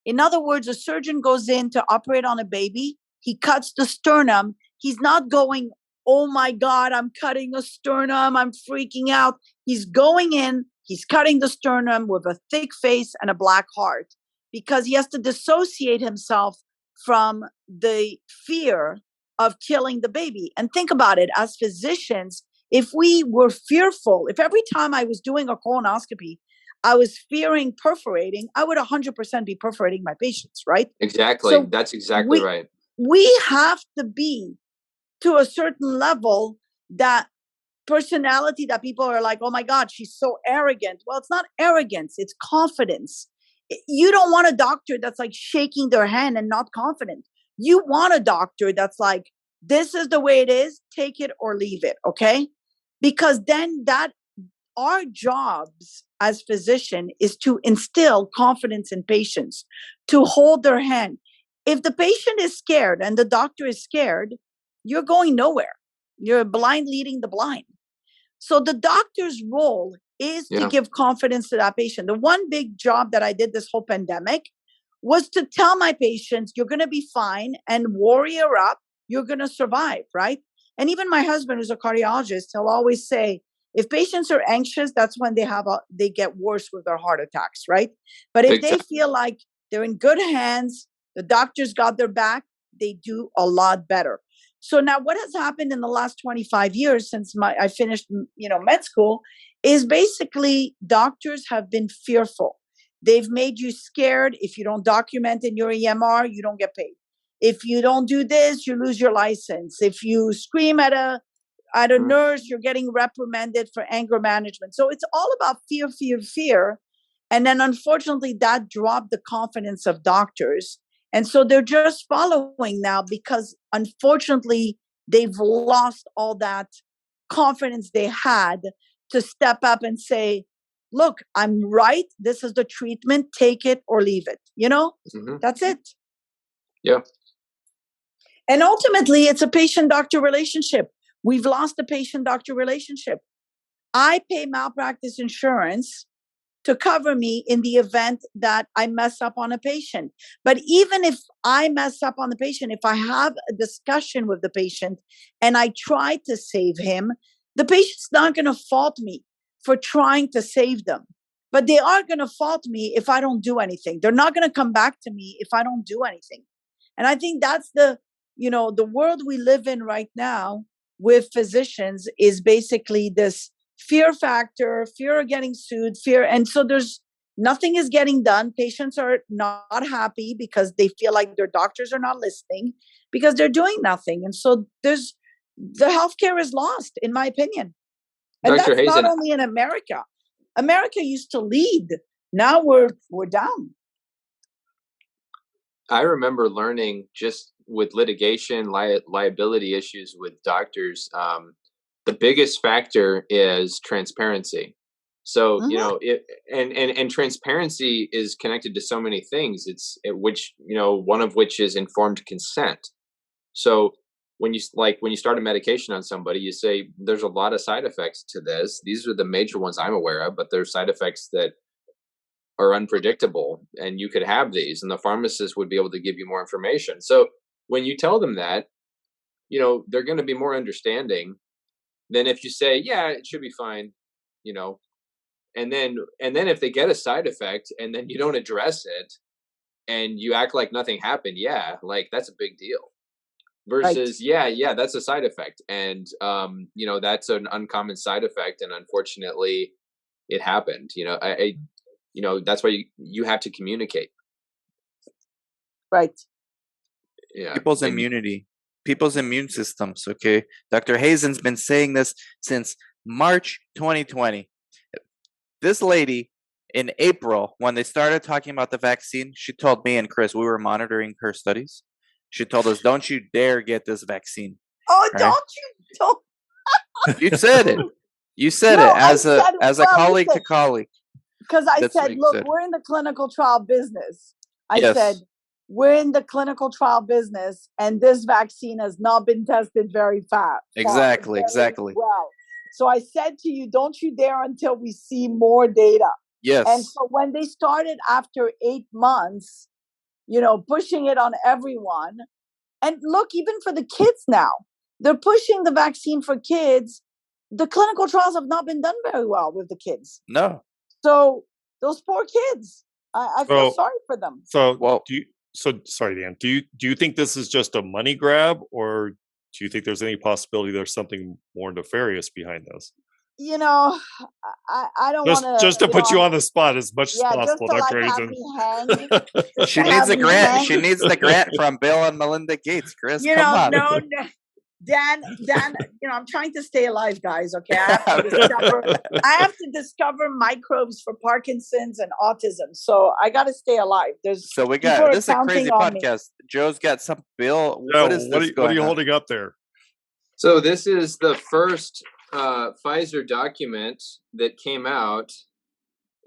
In other words, a surgeon goes in to operate on a baby. He cuts the sternum. He's not going, oh my God, I'm cutting a sternum, I'm freaking out. He's going in, he's cutting the sternum with a thick face and a black heart, because he has to dissociate himself from the fear of killing the baby. And think about it, as physicians, if we were fearful, if every time I was doing a colonoscopy, I was fearing perforating, I would 100% be perforating my patients, right? Exactly. So that's exactly right. We have to be to a certain level, that personality that people are like, oh my God, she's so arrogant. Well, it's not arrogance, it's confidence. You don't want a doctor that's like shaking their hand and not confident. You want a doctor that's like, this is the way it is, take it or leave it, okay? Because then our jobs as physician is to instill confidence in patients, to hold their hand. If the patient is scared and the doctor is scared, you're going nowhere. You're blind leading the blind. So the doctor's role is to give confidence to that patient. The one big job that I did this whole pandemic was to tell my patients, you're going to be fine, and warrior up, you're going to survive, right? And even my husband, who's a cardiologist, he'll always say, if patients are anxious, that's when they get worse with their heart attacks, right? But if they feel like they're in good hands, the doctors got their back, they do a lot better. So now what has happened in the last 25 years since I finished, med school, is basically doctors have been fearful. They've made you scared. If you don't document in your EMR, you don't get paid. If you don't do this, you lose your license. If you scream at a nurse, you're getting reprimanded for anger management. So it's all about fear, fear, fear. And then unfortunately, that dropped the confidence of doctors. And so they're just following now, because unfortunately, they've lost all that confidence they had to step up and say, look, I'm right. This is the treatment. Take it or leave it. That's it. Yeah. And ultimately, it's a patient-doctor relationship. We've lost the patient-doctor relationship. I pay malpractice insurance to cover me in the event that I mess up on a patient. But even if I mess up on the patient, if I have a discussion with the patient and I try to save him, the patient's not going to fault me for trying to save them. But they are going to fault me if I don't do anything. They're not going to come back to me if I don't do anything. And I think that's the world we live in right now with physicians is basically this fear factor, fear of getting sued, fear. And so nothing is getting done. Patients are not happy because they feel like their doctors are not listening because they're doing nothing. And so the healthcare is lost, in my opinion. And Dr. that's Hazen, not only in America. America used to lead. Now we're down. I remember learning just with litigation, liability issues with doctors, the biggest factor is transparency. So, and transparency is connected to so many things. One of which is informed consent. So when you start a medication on somebody, you say, there's a lot of side effects to this. These are the major ones I'm aware of, but there's side effects that are unpredictable and you could have these, and the pharmacist would be able to give you more information. So when you tell them that, they're going to be more understanding than if you say, yeah, it should be fine, and then if they get a side effect and then you don't address it and you act like nothing happened, like that's a big deal. Versus, right. yeah, that's a side effect. And, that's an uncommon side effect. And unfortunately it happened, that's why you have to communicate. Right. Yeah. People's immunity, people's immune systems. Okay. Dr. Hazen's been saying this since March 2020. This lady in April, when they started talking about the vaccine, she told me and Chris, we were monitoring her studies. She told us, don't you dare get this vaccine. Oh, right? Don't. You said it. You said it as a colleague to colleague. Because I said, look, we're in the clinical trial business. I said, we're in the clinical trial business, and this vaccine has not been tested very fast. Exactly. Well, so I said to you, don't you dare until we see more data. Yes. And so when they started after 8 months, pushing it on everyone, and look, even for the kids now, they're pushing the vaccine for kids. The clinical trials have not been done very well with the kids. No. So those poor kids, I feel sorry for them. Sorry, Dan. Do you think this is just a money grab, or do you think there's any possibility there's something more nefarious behind this? I don't want to just to put you on the spot as much as possible, Dr. Hazen. She needs a grant. She needs the grant from Bill and Melinda Gates. Chris, come on. No. Dan, I'm trying to stay alive, guys. Okay, I have to discover microbes for Parkinson's and autism. So I got to stay alive. So we got this is a crazy podcast. Joe's got some Bill. What are you holding up there? So this is the first Pfizer document that came out.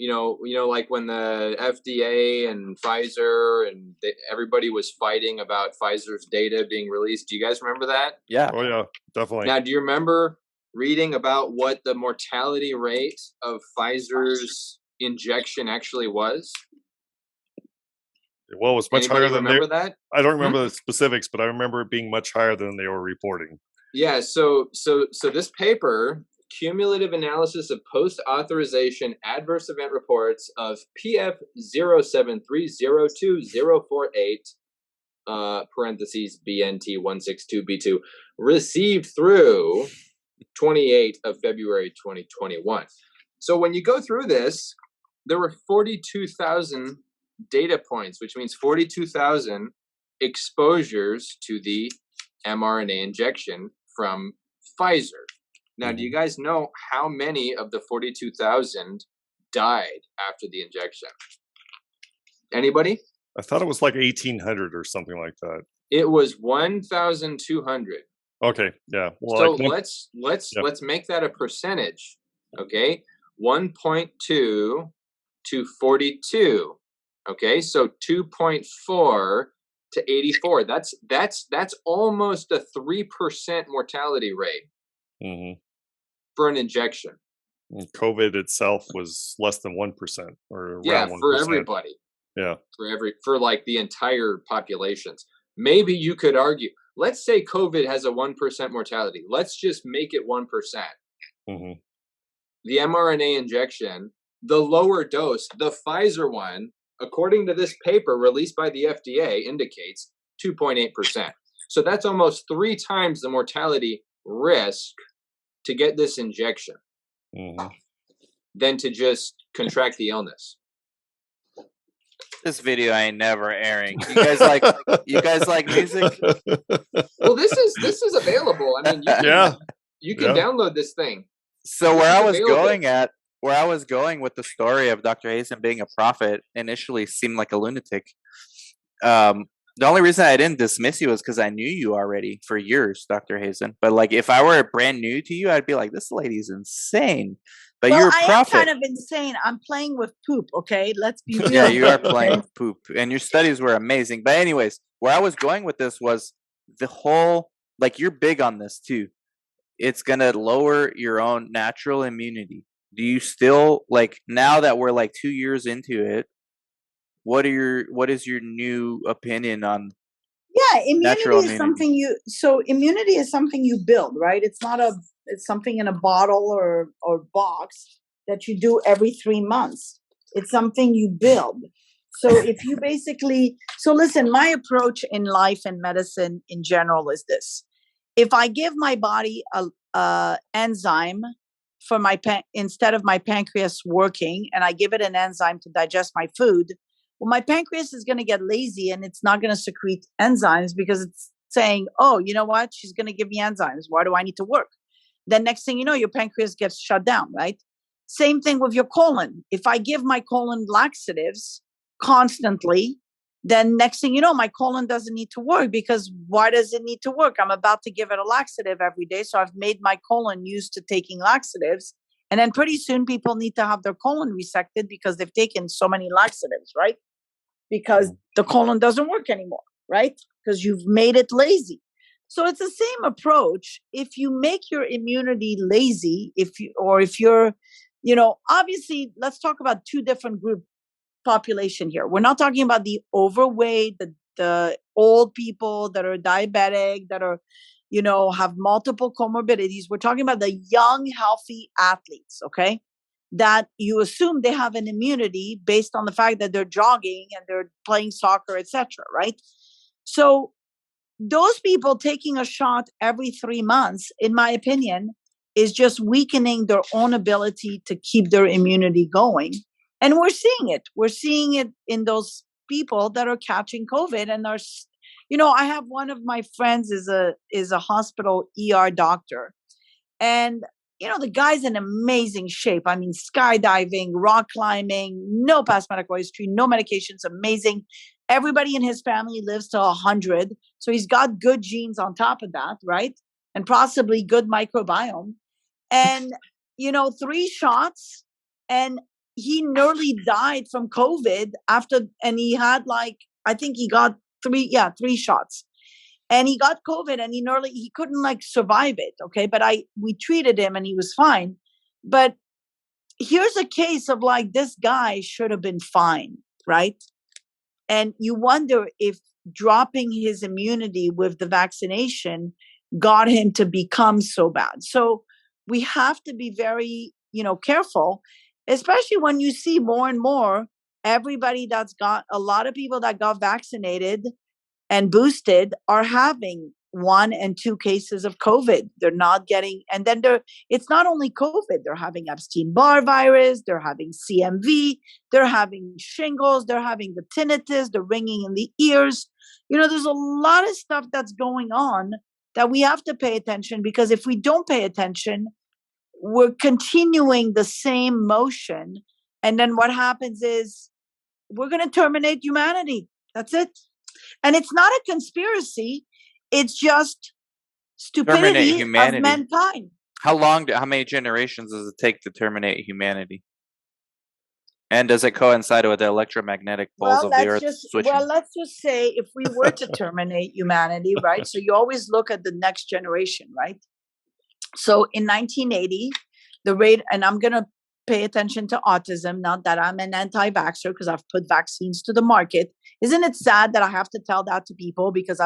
Like when the FDA and Pfizer and everybody was fighting about Pfizer's data being released. Do you guys remember that? Yeah. Oh yeah, definitely. Now, do you remember reading about what the mortality rate of Pfizer's injection actually was? Well, it was much higher than that. I don't remember the specifics, but I remember it being much higher than they were reporting. Yeah. So this paper, cumulative analysis of post-authorization adverse event reports of PF 073020048 parentheses BNT 162B2 received through 28th of February 2021. So when you go through this, there were 42,000 data points, which means 42,000 exposures to the mRNA injection from Pfizer. Now, do you guys know how many of the 42,000 died after the injection? Anybody? I thought it was like 1,800 or something like that. It was 1,200. Okay, yeah. Well, so let's make that a percentage. Okay, 1.2 to 42. Okay, so 2.4 to 84. That's almost a 3% mortality rate. Mm-hmm. For an injection. And COVID itself was less than 1% or around 1%. For everybody. Yeah. For like the entire populations. Maybe you could argue, let's say COVID has a 1% mortality. Let's just make it 1%. Mm-hmm. The mRNA injection, the lower dose, the Pfizer one, according to this paper released by the FDA, indicates 2.8%. So that's almost 3 times the mortality risk to get this injection than to just contract the illness. This video ain't never airing. You guys like music? Well, this is available. I mean, you can download this thing. So where I was going with the story of Dr. Hazen being a prophet initially seemed like a lunatic. The only reason I didn't dismiss you was because I knew you already for years, Dr. Hazen. But like, if I were brand new to you, I'd be like, this lady's insane. But you're a prophet. I am kind of insane. I'm playing with poop, okay? Let's be real. Yeah, you are playing with poop. And your studies were amazing. But anyways, where I was going with this was the whole, like, you're big on this too. It's going to lower your own natural immunity. Do you still, like, now that we're like 2 years into it, what is your new opinion on immunity is something immunity is something you build, right? It's something in a bottle or box that you do every 3 months. It's something you build. So if you listen, my approach in life and medicine in general is this. If I give my body a enzyme for instead of my pancreas working, and I give it an enzyme to digest my food, well, my pancreas is going to get lazy and it's not going to secrete enzymes because it's saying, oh, you know what? She's going to give me enzymes. Why do I need to work? Then next thing you know, your pancreas gets shut down, right? Same thing with your colon. If I give my colon laxatives constantly, then next thing you know, my colon doesn't need to work because why does it need to work? I'm about to give it a laxative every day. So I've made my colon used to taking laxatives. And then pretty soon people need to have their colon resected because they've taken so many laxatives, right? Because the colon doesn't work anymore, right? Because you've made it lazy. So it's the same approach. If you make your immunity lazy, if you're, obviously, let's talk about 2 different group population here. We're not talking about the overweight, the old people that are diabetic, that are, have multiple comorbidities. We're talking about the young, healthy athletes, okay? That you assume they have an immunity based on the fact that they're jogging and they're playing soccer, etc., right? So those people taking a shot every 3 months, in my opinion, is just weakening their own ability to keep their immunity going. And we're seeing it. We're seeing it in those people that are catching COVID and are, I have one of my friends is a hospital ER doctor. And the guy's in amazing shape. I mean, skydiving, rock climbing, no past medical history, no medications, amazing. Everybody in his family lives to 100. So he's got good genes on top of that, right? And possibly good microbiome. And, 3 shots. And he nearly died from COVID and he had I think he got 3 shots. And he got COVID and he couldn't survive it. Okay. But we treated him and he was fine. But here's a case of this guy should have been fine. Right. And you wonder if dropping his immunity with the vaccination got him to become so bad. So we have to be very, careful, especially when you see more and more everybody that's got a lot of people that got vaccinated and boosted are having 1 and 2 cases of COVID. They're not getting, and then it's not only COVID, they're having Epstein-Barr virus, they're having CMV, they're having shingles, they're having the tinnitus, the ringing in the ears. There's a lot of stuff that's going on that we have to pay attention, because if we don't pay attention, we're continuing the same motion. And then what happens is we're going to terminate humanity. That's it. And it's not a conspiracy. It's just stupidity of mankind. How many generations does it take to terminate humanity? And does it coincide with the electromagnetic poles of the earth switching? Well, let's just say if we were to terminate humanity, right? So you always look at the next generation, right? So in 1980, the rate, and I'm going to pay attention to autism, not that I'm an anti-vaxxer because I've put vaccines to the market. Isn't it sad that I have to tell that to people because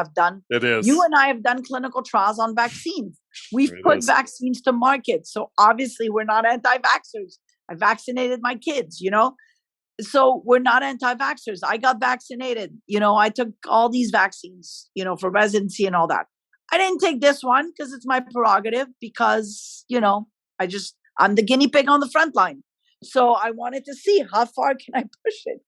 It is. you and I have done clinical trials on vaccines. We've put vaccines to market. So obviously we're not anti-vaxxers. I vaccinated my kids, so we're not anti-vaxxers. I got vaccinated. I took all these vaccines, for residency and all that. I didn't take this one because it's my prerogative because, I'm the guinea pig on the front line. So I wanted to see how far can I push it.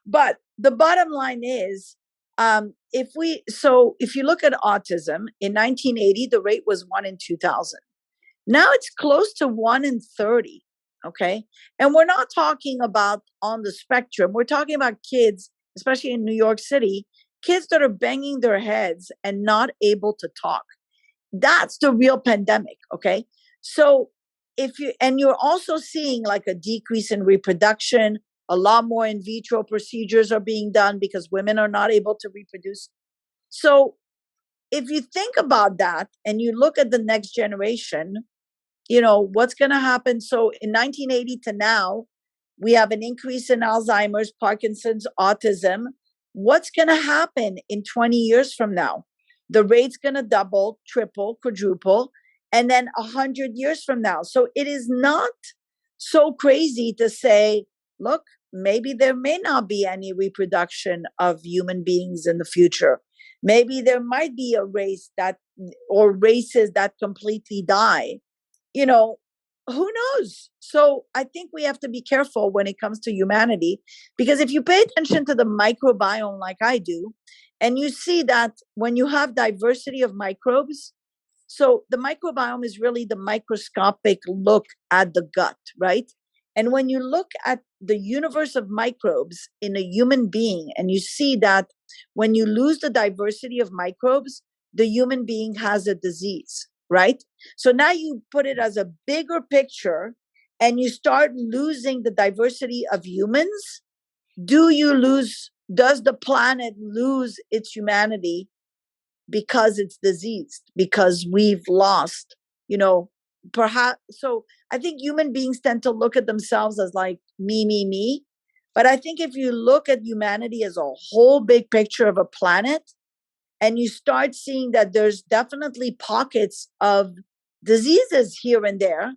But the bottom line is, if you look at autism, in 1980, the rate was 1 in 2,000. Now it's close to 1 in 30. Okay. And we're not talking about on the spectrum. We're talking about kids, especially in New York City, kids that are banging their heads and not able to talk. That's the real pandemic. Okay. So you're also seeing like a decrease in reproduction. A lot more in vitro procedures are being done because women are not able to reproduce. So if you think about that and you look at the next generation, what's going to happen? So in 1980 to now, we have an increase in Alzheimer's, Parkinson's, autism. What's going to happen in 20 years from now? The rate's going to double, triple, quadruple, and then 100 years from now. So it is not so crazy to say, look, maybe there may not be any reproduction of human beings in the future. Maybe there might be a race or races that completely die. Who knows? So I think we have to be careful when it comes to humanity, because if you pay attention to the microbiome like I do, and you see that when you have diversity of microbes, so the microbiome is really the microscopic look at the gut, right? And when you look at the universe of microbes in a human being, and you see that when you lose the diversity of microbes, the human being has a disease, right? So now you put it as a bigger picture and you start losing the diversity of humans. Does the planet lose its humanity because it's diseased, because we've lost, perhaps? So I think human beings tend to look at themselves as like me. But I think if you look at humanity as a whole big picture of a planet, and you start seeing that there's definitely pockets of diseases here and there,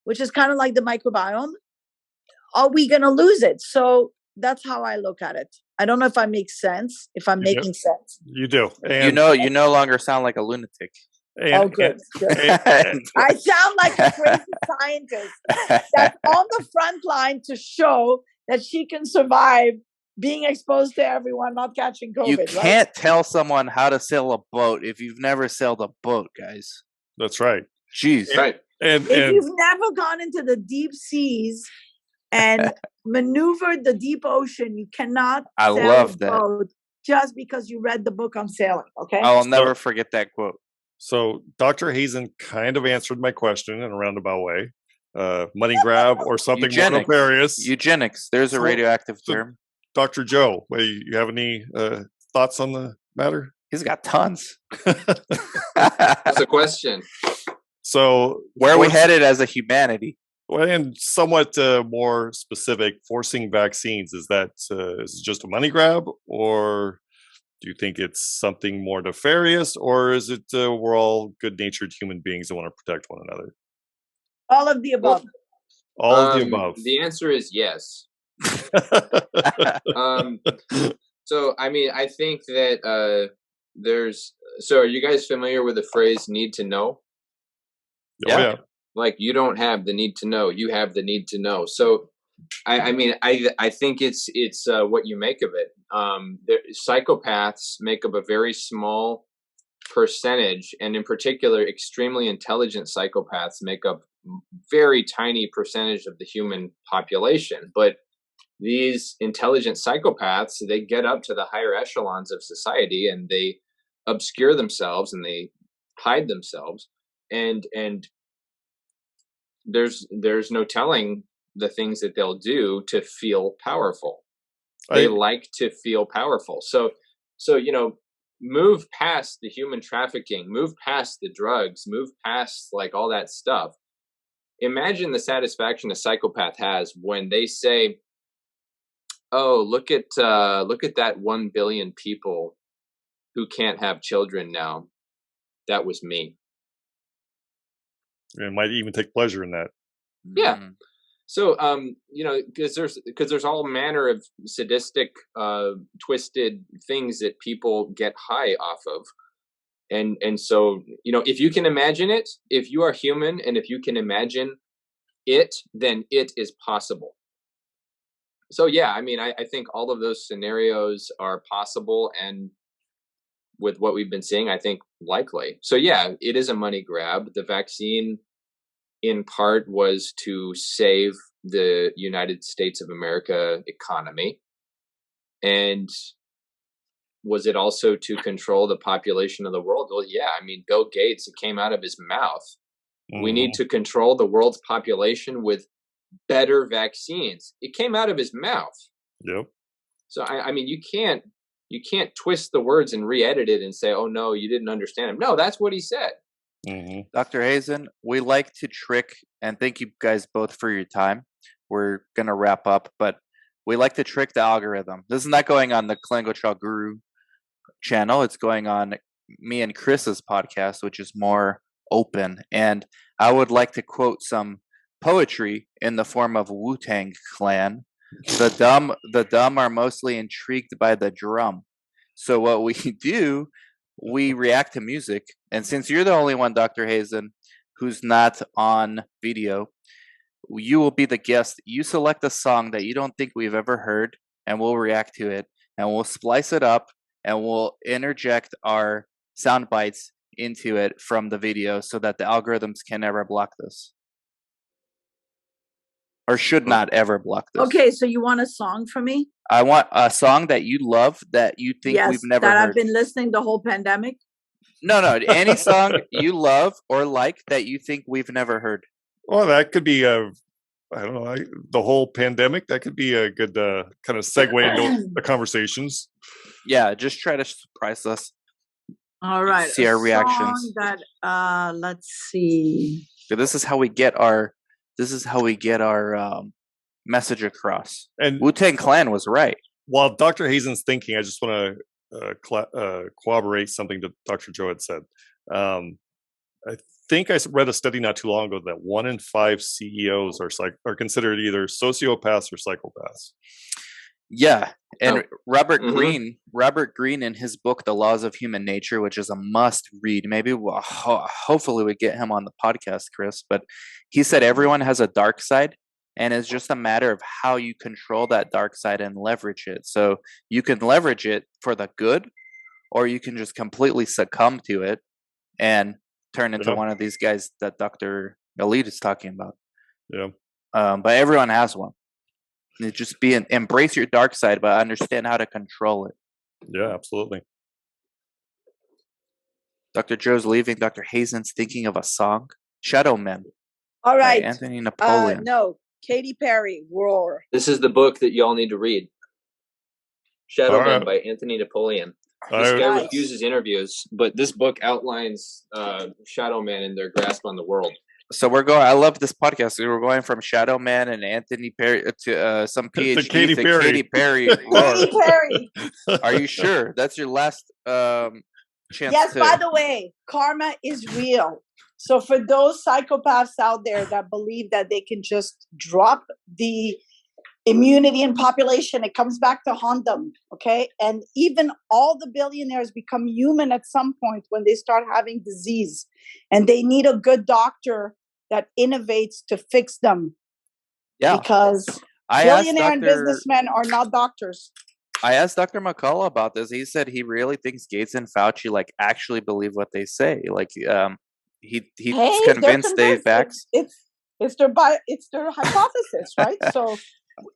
which is kind of like the microbiome, are we going to lose it? So that's how I look at it. I don't know if I make sense, if I'm making sense. You do. And you no longer sound like a lunatic. Good. I sound like a crazy scientist that's on the front line to show that she can survive being exposed to everyone, not catching COVID. You can't tell someone how to sail a boat if you've never sailed a boat, guys. That's right. Jeez. Right. And if you've never gone into the deep seas and maneuvered the deep ocean, you cannot sail a boat just because you read the book on sailing, okay? I'll never forget that quote. So Dr. Hazen kind of answered my question in a roundabout way. Money grab or something more nefarious. Eugenics. There's a radioactive term. Dr. Joe, you have any thoughts on the matter? He's got tons. That's a question. So where are we headed as a humanity? Well, and somewhat more specific, forcing vaccines, is it just a money grab, or do you think it's something more nefarious, or is it we're all good-natured human beings that want to protect one another? All of the above. All of the above. The answer is yes. So, I mean, I think that so are you guys familiar with the phrase need to know? Yeah. Like, you don't have the need to know, you have the need to know. So I mean, I think it's what you make of it. Psychopaths make up a very small percentage, and in particular, extremely intelligent psychopaths make up very tiny percentage of the human population. But these intelligent psychopaths, they get up to the higher echelons of society and they obscure themselves and they hide themselves. And there's no telling the things that they'll do to feel powerful. They like to feel powerful. So, move past the human trafficking, move past the drugs, move past like all that stuff. imagine the satisfaction a psychopath has when they say, "Oh, look at that 1 billion people who can't have children now. That was me." And might even take pleasure in that. Yeah. So, because there's all manner of sadistic, twisted things that people get high off of, and so if you can imagine it, if you are human, and if you can imagine it, then it is possible. So yeah, I mean, I think all of those scenarios are possible, and with what we've been seeing, I think likely. So yeah, it is a money grab. The vaccine, in part, was to save the United States of America economy. And was it also to control the population of the world? Well, yeah, I mean, Bill Gates, it came out of his mouth. We need to control the world's population with better vaccines. It came out of his mouth. Yep. So I mean, you can't twist the words and re-edit it and say, "Oh no, you didn't understand him." No, that's what he said. Dr. Hazen, we like to trick, and thank you guys both for your time. We're going to wrap up, but we like to trick the algorithm. This is not going on the Clinical Trial Guru channel. It's going on me and Chris's podcast, which is more open. And I would like to quote some poetry in the form of Wu-Tang Clan. The dumb are mostly intrigued by the drum. So what we do, we react to music. And since you're the only one, Dr. Hazen, who's not on video, you will be the guest. You select a song that you don't think we've ever heard, and we'll react to it, and we'll splice it up, and we'll interject our sound bites into it from the video so that the algorithms can never block this. Or should not ever block this. Okay, so you want a song from me? I want a song that you love that you think we've never heard. That I've been listening the whole pandemic? No, any song you love or like that you think we've never heard. Well, that could be I don't know, the whole pandemic. That could be a good kind of segue into the conversations. Yeah, just try to surprise us. All right. See our reactions. That let's see. So this is how we get our message across. And Wu-Tang Clan was right. While Dr. Hazen's thinking, I just want to corroborate something that Dr. Joe had said. I think I read a study not too long ago that 1 in 5 CEOs are considered either sociopaths or psychopaths. Yeah, and Robert Greene in his book The Laws of Human Nature, which is a must read. Maybe hopefully we get him on the podcast, Chris. But he said everyone has a dark side, and it's just a matter of how you control that dark side and leverage it. So you can leverage it for the good, or you can just completely succumb to it and turn into one of these guys that Dr. Elite is talking about. Yeah. But everyone has one. It just embrace your dark side, but understand how to control it. Yeah, absolutely. Dr. Joe's leaving. Dr. Hazen's thinking of a song. Shadow Men. All right. Anthony Napoleon. No, Katy Perry, Roar. This is the book that y'all need to read. Shadow Men by Anthony Napoleon. This guy refuses interviews, but this book outlines Shadow Men and their grasp on the world. So I love this podcast. We're going from Shadow Man and Anthony Perry to some PhD to Katy Perry. Katy Perry. Are you sure? That's your last chance. Yes, by the way, karma is real. So for those psychopaths out there that believe that they can just drop the immunity in population, it comes back to haunt them, okay? And even all the billionaires become human at some point when they start having disease. And they need a good doctor that innovates to fix them. Yeah. Because billionaire and businessmen are not doctors. I asked Dr. McCullough about this. He said he really thinks Gates and Fauci actually believe what they say. He's convinced they vax. It's their hypothesis, right? So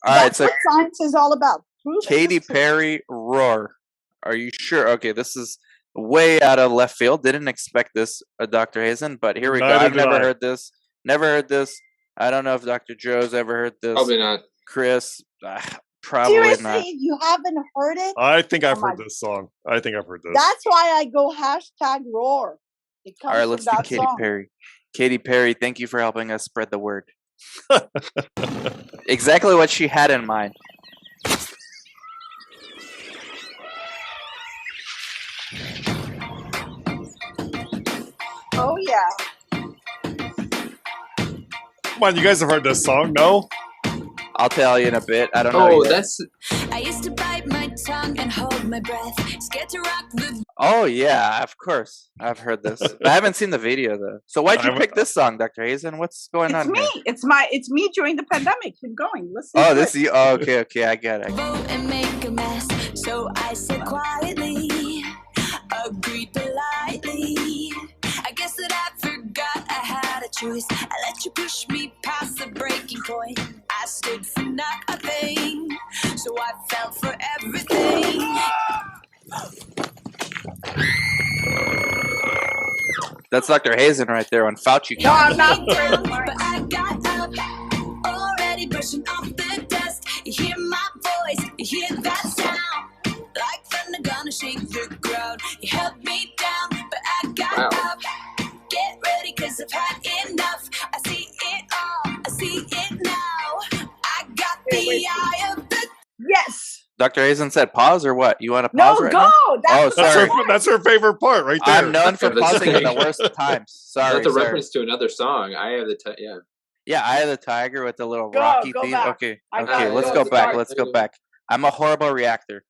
that's what science is all about. Katy Perry, Roar. Are you sure? Okay, this is way out of left field. Didn't expect this, Dr. Hazen, but here we go. I've never heard this. Never heard this. I don't know if Dr. Joe's ever heard this. Probably not. Chris, probably Seriously, not. You haven't heard it? I think I've heard this song. I think I've heard this. That's why I go #Roar. It All comes right, from let's do that Katy song. Perry. Katy Perry, thank you for helping us spread the word. Exactly what she had in mind. Oh yeah. Come on, you guys have heard this song, no? I'll tell you in a bit. I don't know Oh, yet. that's I used to bite my tongue and hold my breath, scared to rock the Oh yeah, of course. I've heard this. But I haven't seen the video though. So why'd you pick this song, Dr. Hazen? What's going It's on me. here? It's me during the pandemic. Keep going. Listen. Oh, to this it. is you. Oh, okay, I get it. vote and make a mess. So I said quietly, agreed politely. I guess that I forgot I had a choice. I let you push me past the breaking point. I stood for nothing, so I fell for everything. That's Dr. Hazen right there when Fauci No, I'm comes. not afraid of But I got up, already brushing off the dust. You hear my voice, you hear that sound, like thunder gonna shake the ground. You held me down, but I got up. Get ready, cause I've had enough. I see it all, I see it now. I got the eye of the... Yes. Dr. Hazen said pause or what? You want to No, pause right go. now? That's That's sorry. that's her favorite part right there. I'm known for Yeah, that's pausing in the okay. worst times. Sorry, that's a sorry. reference to another song. I have the yeah. Yeah, Eye of the Tiger with the little Go, rocky go theme. back. Okay, I okay, got it. let's Go, go back. start. Let's go back. I'm a horrible reactor.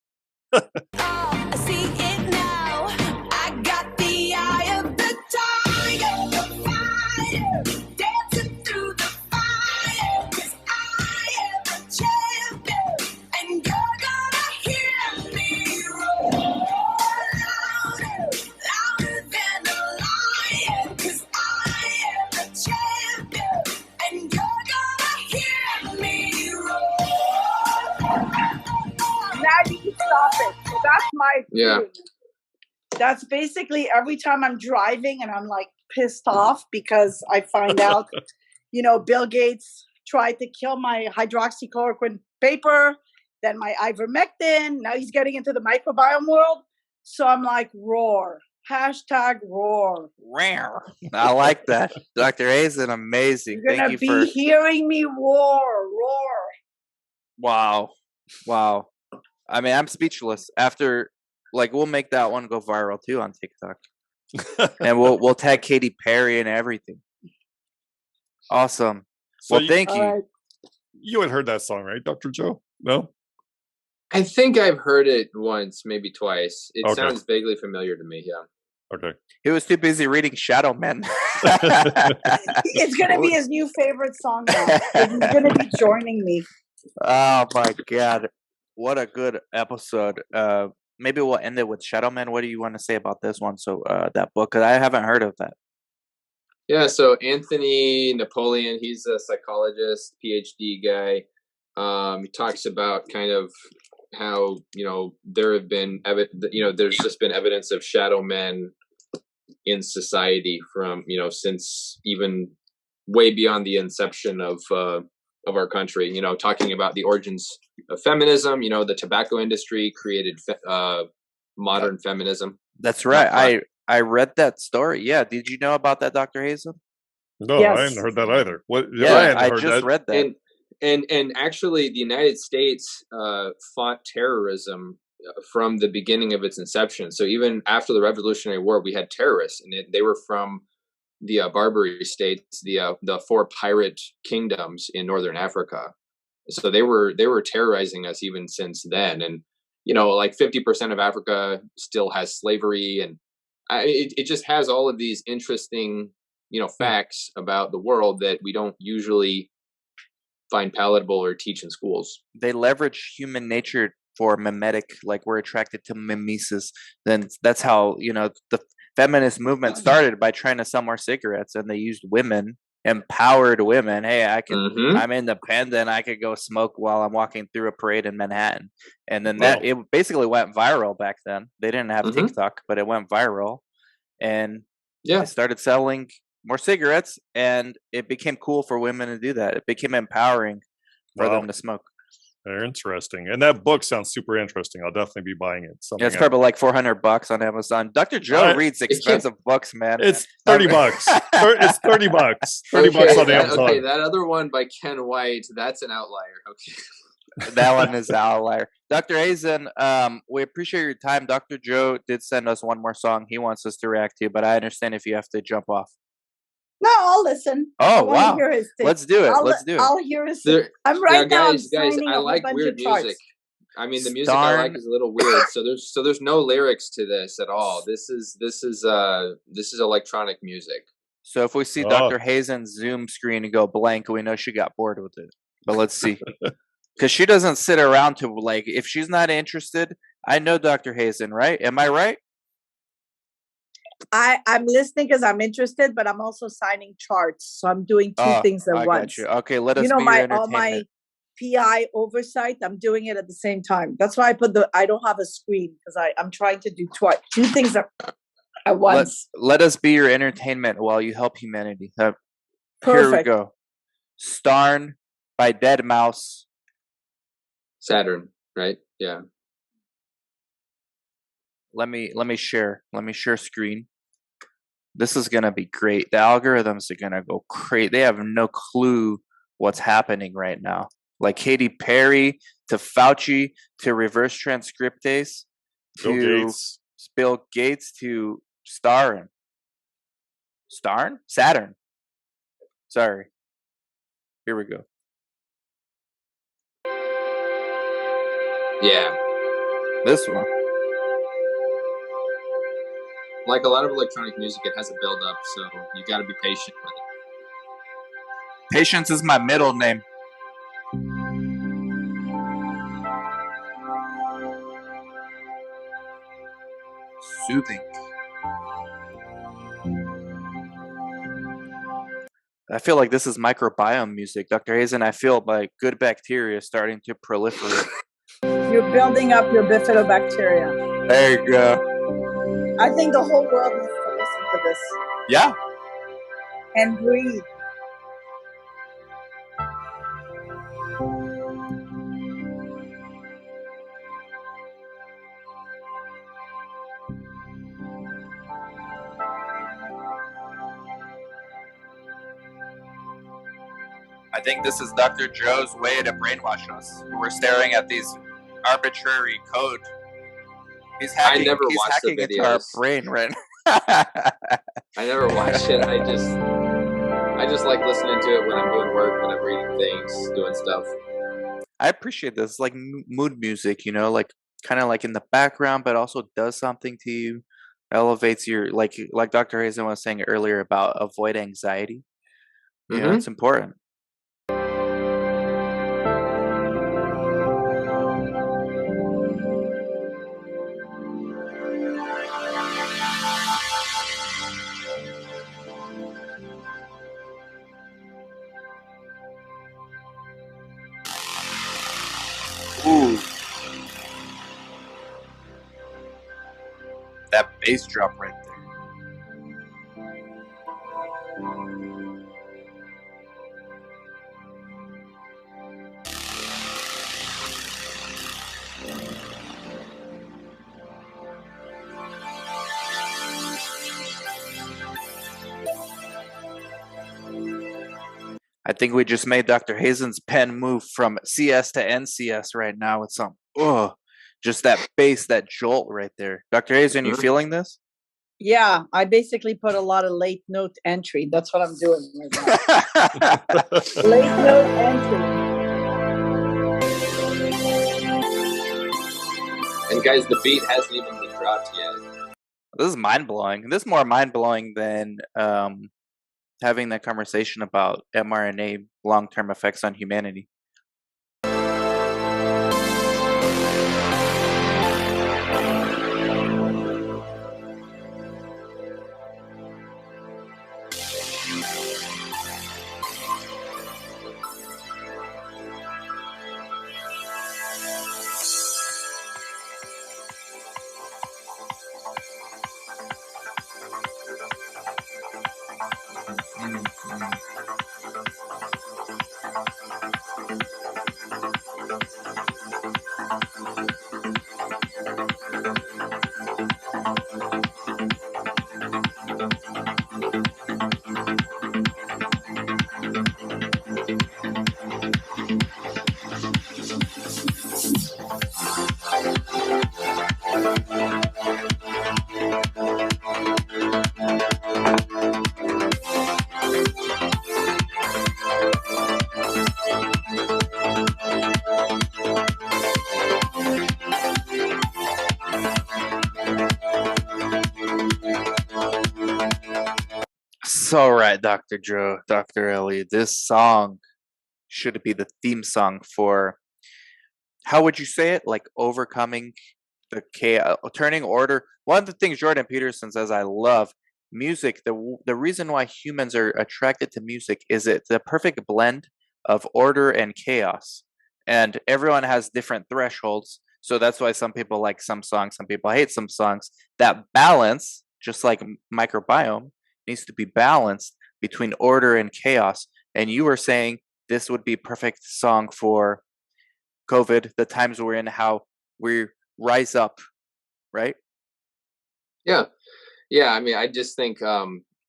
I see it now. I got the eye of the tiger, the fire, dancing through the fire. 'Cause I am the champion, and you're gonna hear me roar louder, louder than a lion. 'Cause I am the champion, and you're gonna hear me roar. Now you can stop it. So that's my Yeah. feeling. That's basically every time I'm driving and I'm like pissed off because I find out, Bill Gates tried to kill my hydroxychloroquine paper, then my ivermectin. Now he's getting into the microbiome world. So I'm like, roar. Hashtag roar. Rare. I like that. Dr. Hazen, amazing. You're going Thank to you be for. hearing me roar. Wow. I mean, I'm speechless. After, we'll make that one go viral too on TikTok, and we'll tag Katy Perry and everything. Awesome. So Well, thank you. All right. You had heard that song, right, Dr. Joe? No? I think I've heard it once, maybe twice. It Okay. sounds vaguely familiar to me. Yeah. Okay. He was too busy reading Shadow Men. It's going to be his new favorite song now. He's going to be joining me. Oh my God. What a good episode. Maybe we'll end it with Shadow Man. What do you want to say about this one? So that book, because I haven't heard of that. Yeah, so Anthony Napoleon, he's a psychologist, PhD guy. He talks about kind of how, there have been, there's just been evidence of shadow men in society from, since even way beyond the inception of our country, talking about the origins of feminism. The tobacco industry created modern feminism. That's right. I read that story. Yeah. Did you know about that, Dr. Hazen? No, Yes. I hadn't heard that either. What? Yeah, I heard just that. read that. And actually, the United States fought terrorism from the beginning of its inception. So even after the Revolutionary War, we had terrorists, and they were from the Barbary states, the 4 pirate kingdoms in northern Africa. So they were terrorizing us even since then. And 50% of Africa still has slavery, and it just has all of these interesting facts about the world that we don't usually find palatable or teach in schools. They leverage human nature for mimetic, like we're attracted to mimesis. Then that's how the feminist movement started, by trying to sell more cigarettes, and they used women, empowered women. Hey, I'm independent. I could go smoke while I'm walking through a parade in Manhattan. And then it basically went viral back then. They didn't have TikTok, but it went viral, and they started selling more cigarettes, and it became cool for women to do that. It became empowering for them to smoke. They're interesting. And that book sounds super interesting. I'll definitely be buying it. Yeah, it's probably like $400 on Amazon. Dr. Joe reads expensive books, man. It's $30. It's $30. $30 on Amazon. Okay, that other one by Ken White, that's an outlier. Okay. That one is an outlier. Dr. Hazen, we appreciate your time. Dr. Joe did send us one more song he wants us to react to, but I understand if you have to jump off. No, I'll listen. Oh, I wanna wow. hear his thing. Let's do it. Let's do it. I'll hear his thing. I'm right now. Guys, I'm guys, signing I a like whole bunch weird of charts. music. I mean, the music I like is a little weird. So there's no lyrics to this at all. This is electronic music. So if we see Dr. Hazen's Zoom screen and go blank, we know she got bored with it. But let's see. Because she doesn't sit around to, like, if she's not interested, I know Dr. Hazen, right? Am I right? I'm listening because I'm interested, but I'm also signing charts. So I'm doing two things at once. Got you. Okay, let us be your all my entertainment. PI oversight, I'm doing it at the same time. That's why I don't have a screen, because I'm trying to do two things at once. Let us be your entertainment while you help humanity. Here we Perfect. go. Starn by Dead Mouse. Saturn, right? Yeah. Let me share. Let me share screen. This is gonna be great. The algorithms are gonna go crazy. They have no clue what's happening right now. Like Katy Perry to Fauci to reverse transcriptase to Bill Gates to Saturn. Sorry. Here we go. Yeah. This one. Like a lot of electronic music, it has a build up, so you got to be patient with it. Patience is my middle name. Soothing. I feel like this is microbiome music. Dr. Hazen, I feel like good bacteria starting to proliferate. You're building up your bifidobacteria. There you go. I think the whole world needs to listen to this. Yeah. And breathe. I think this is Dr. Joe's way to brainwash us. We're staring at these arbitrary code. He's hacking. I never watched the into our videos. brain right now. I never watched it. I just like listening to it when I'm doing work, when I'm reading things, doing stuff. I appreciate this. It's like mood music, like kind of like in the background, but also does something to you, elevates your like Dr. Hazen was saying earlier about avoid anxiety. You know, it's important. Ooh. That bass drop right there. I think we just made Dr. Hazen's pen move from CS to NCS right now with some, just that bass, that jolt right there. Dr. Hazen, you feeling this? Yeah, I basically put a lot of late note entry. That's what I'm doing right now. Late note entry. And guys, the beat hasn't even been dropped yet. This is mind-blowing. This is more mind-blowing than having that conversation about mRNA long-term effects on humanity. So right, Dr. Joe, Dr. Ellie, this song should be the theme song for, how would you say it? Like overcoming the chaos, turning order. One of the things Jordan Peterson says I love music. The reason why humans are attracted to music is it's the perfect blend of order and chaos, and everyone has different thresholds. So that's why some people like some songs, some people hate some songs. That balance, just like microbiome, needs to be balanced between order and chaos. And you were saying this would be perfect song for COVID, the times we're in, how we rise up, right? Yeah. Yeah. I mean, I just think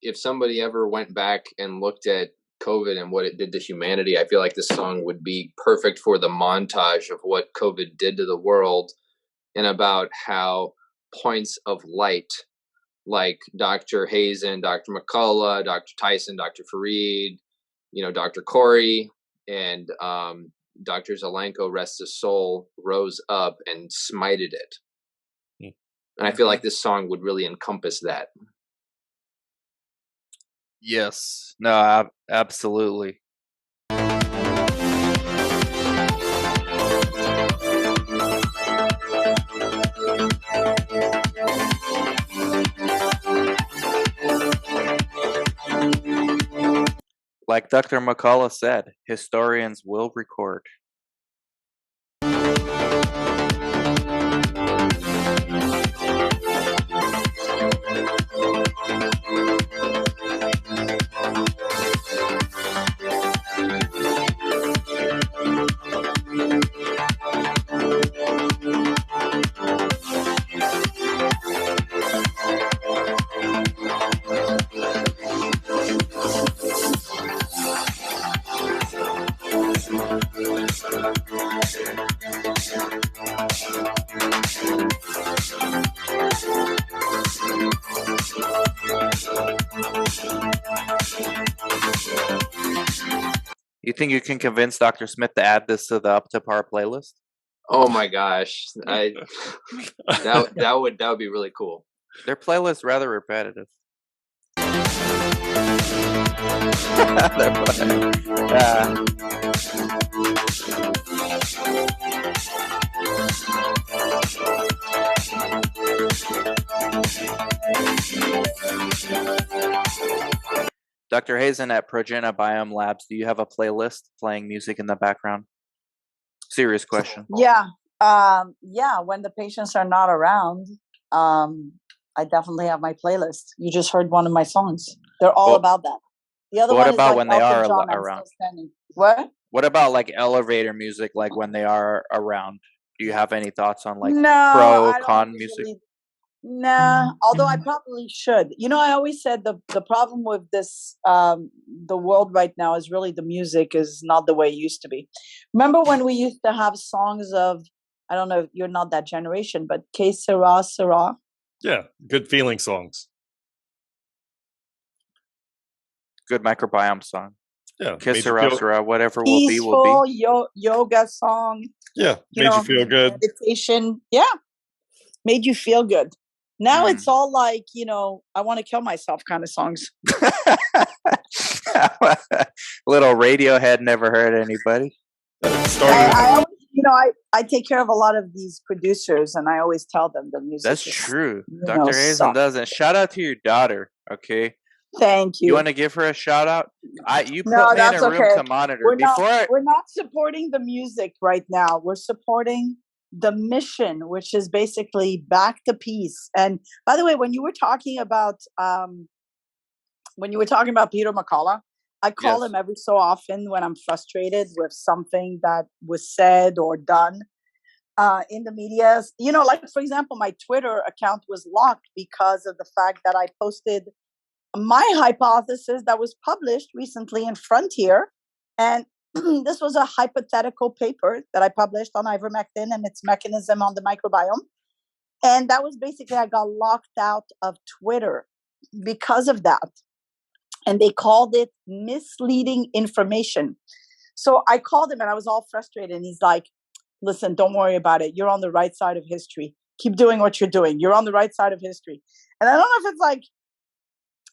if somebody ever went back and looked at COVID and what it did to humanity, I feel like this song would be perfect for the montage of what COVID did to the world, and about how points of light like Dr. Hazen, Dr. McCullough, Dr. Tyson, Dr. Fareed, Dr. Corey, and Dr. Zelenko, rest his soul, rose up and smited it. And I feel like this song would really encompass that. Yes. No, absolutely. Like Dr. McCullough said, historians will record. You think you can convince Dr. Smith to add this to the Up to Par playlist? Oh my gosh, that would be really cool. Their playlist rather repetitive. Dr. Hazen at Progena Biome Labs, do you have a playlist playing music in the background? Serious question. Yeah. When the patients are not around, I definitely have my playlist. You just heard one of my songs. They're all about that. The other what one about is like when they are John, around? What? What about like elevator music, like when they are around? Do you have any thoughts on like con music? Nah, although I probably should. I always said the problem with this, the world right now is really the music is not the way it used to be. Remember when we used to have songs of, I don't know, you're not that generation, but Que Sera, Sera? Yeah, good feeling songs. Good microbiome song. Yeah. Que Sera, Sera, whatever will be, will be. Yoga song. Yeah, made you feel good. Meditation. Yeah, made you feel good. Now it's all like, I want to kill myself kind of songs. Little Radiohead, never hurt anybody. I take care of a lot of these producers, and I always tell them the music. That's true. Dr. Hazen doesn't. Shout out to your daughter, okay? Thank you. You want to give her a shout out? You put me in a room to monitor. We're not supporting the music right now. We're supporting the mission, which is basically back to peace. And by the way, when you were talking about when you were talking about Peter McCullough, I call Yes. him every so often when I'm frustrated with something that was said or done in the media. You know, like for example, my Twitter account was locked because of the fact that I posted my hypothesis that was published recently in Frontier. And this was a hypothetical paper that I published on ivermectin and its mechanism on the microbiome. And that was basically, I got locked out of Twitter because of that. And they called it misleading information. So I called him and I was all frustrated. And he's like, listen, don't worry about it. You're on the right side of history. Keep doing what you're doing. You're on the right side of history. And I don't know if it's like,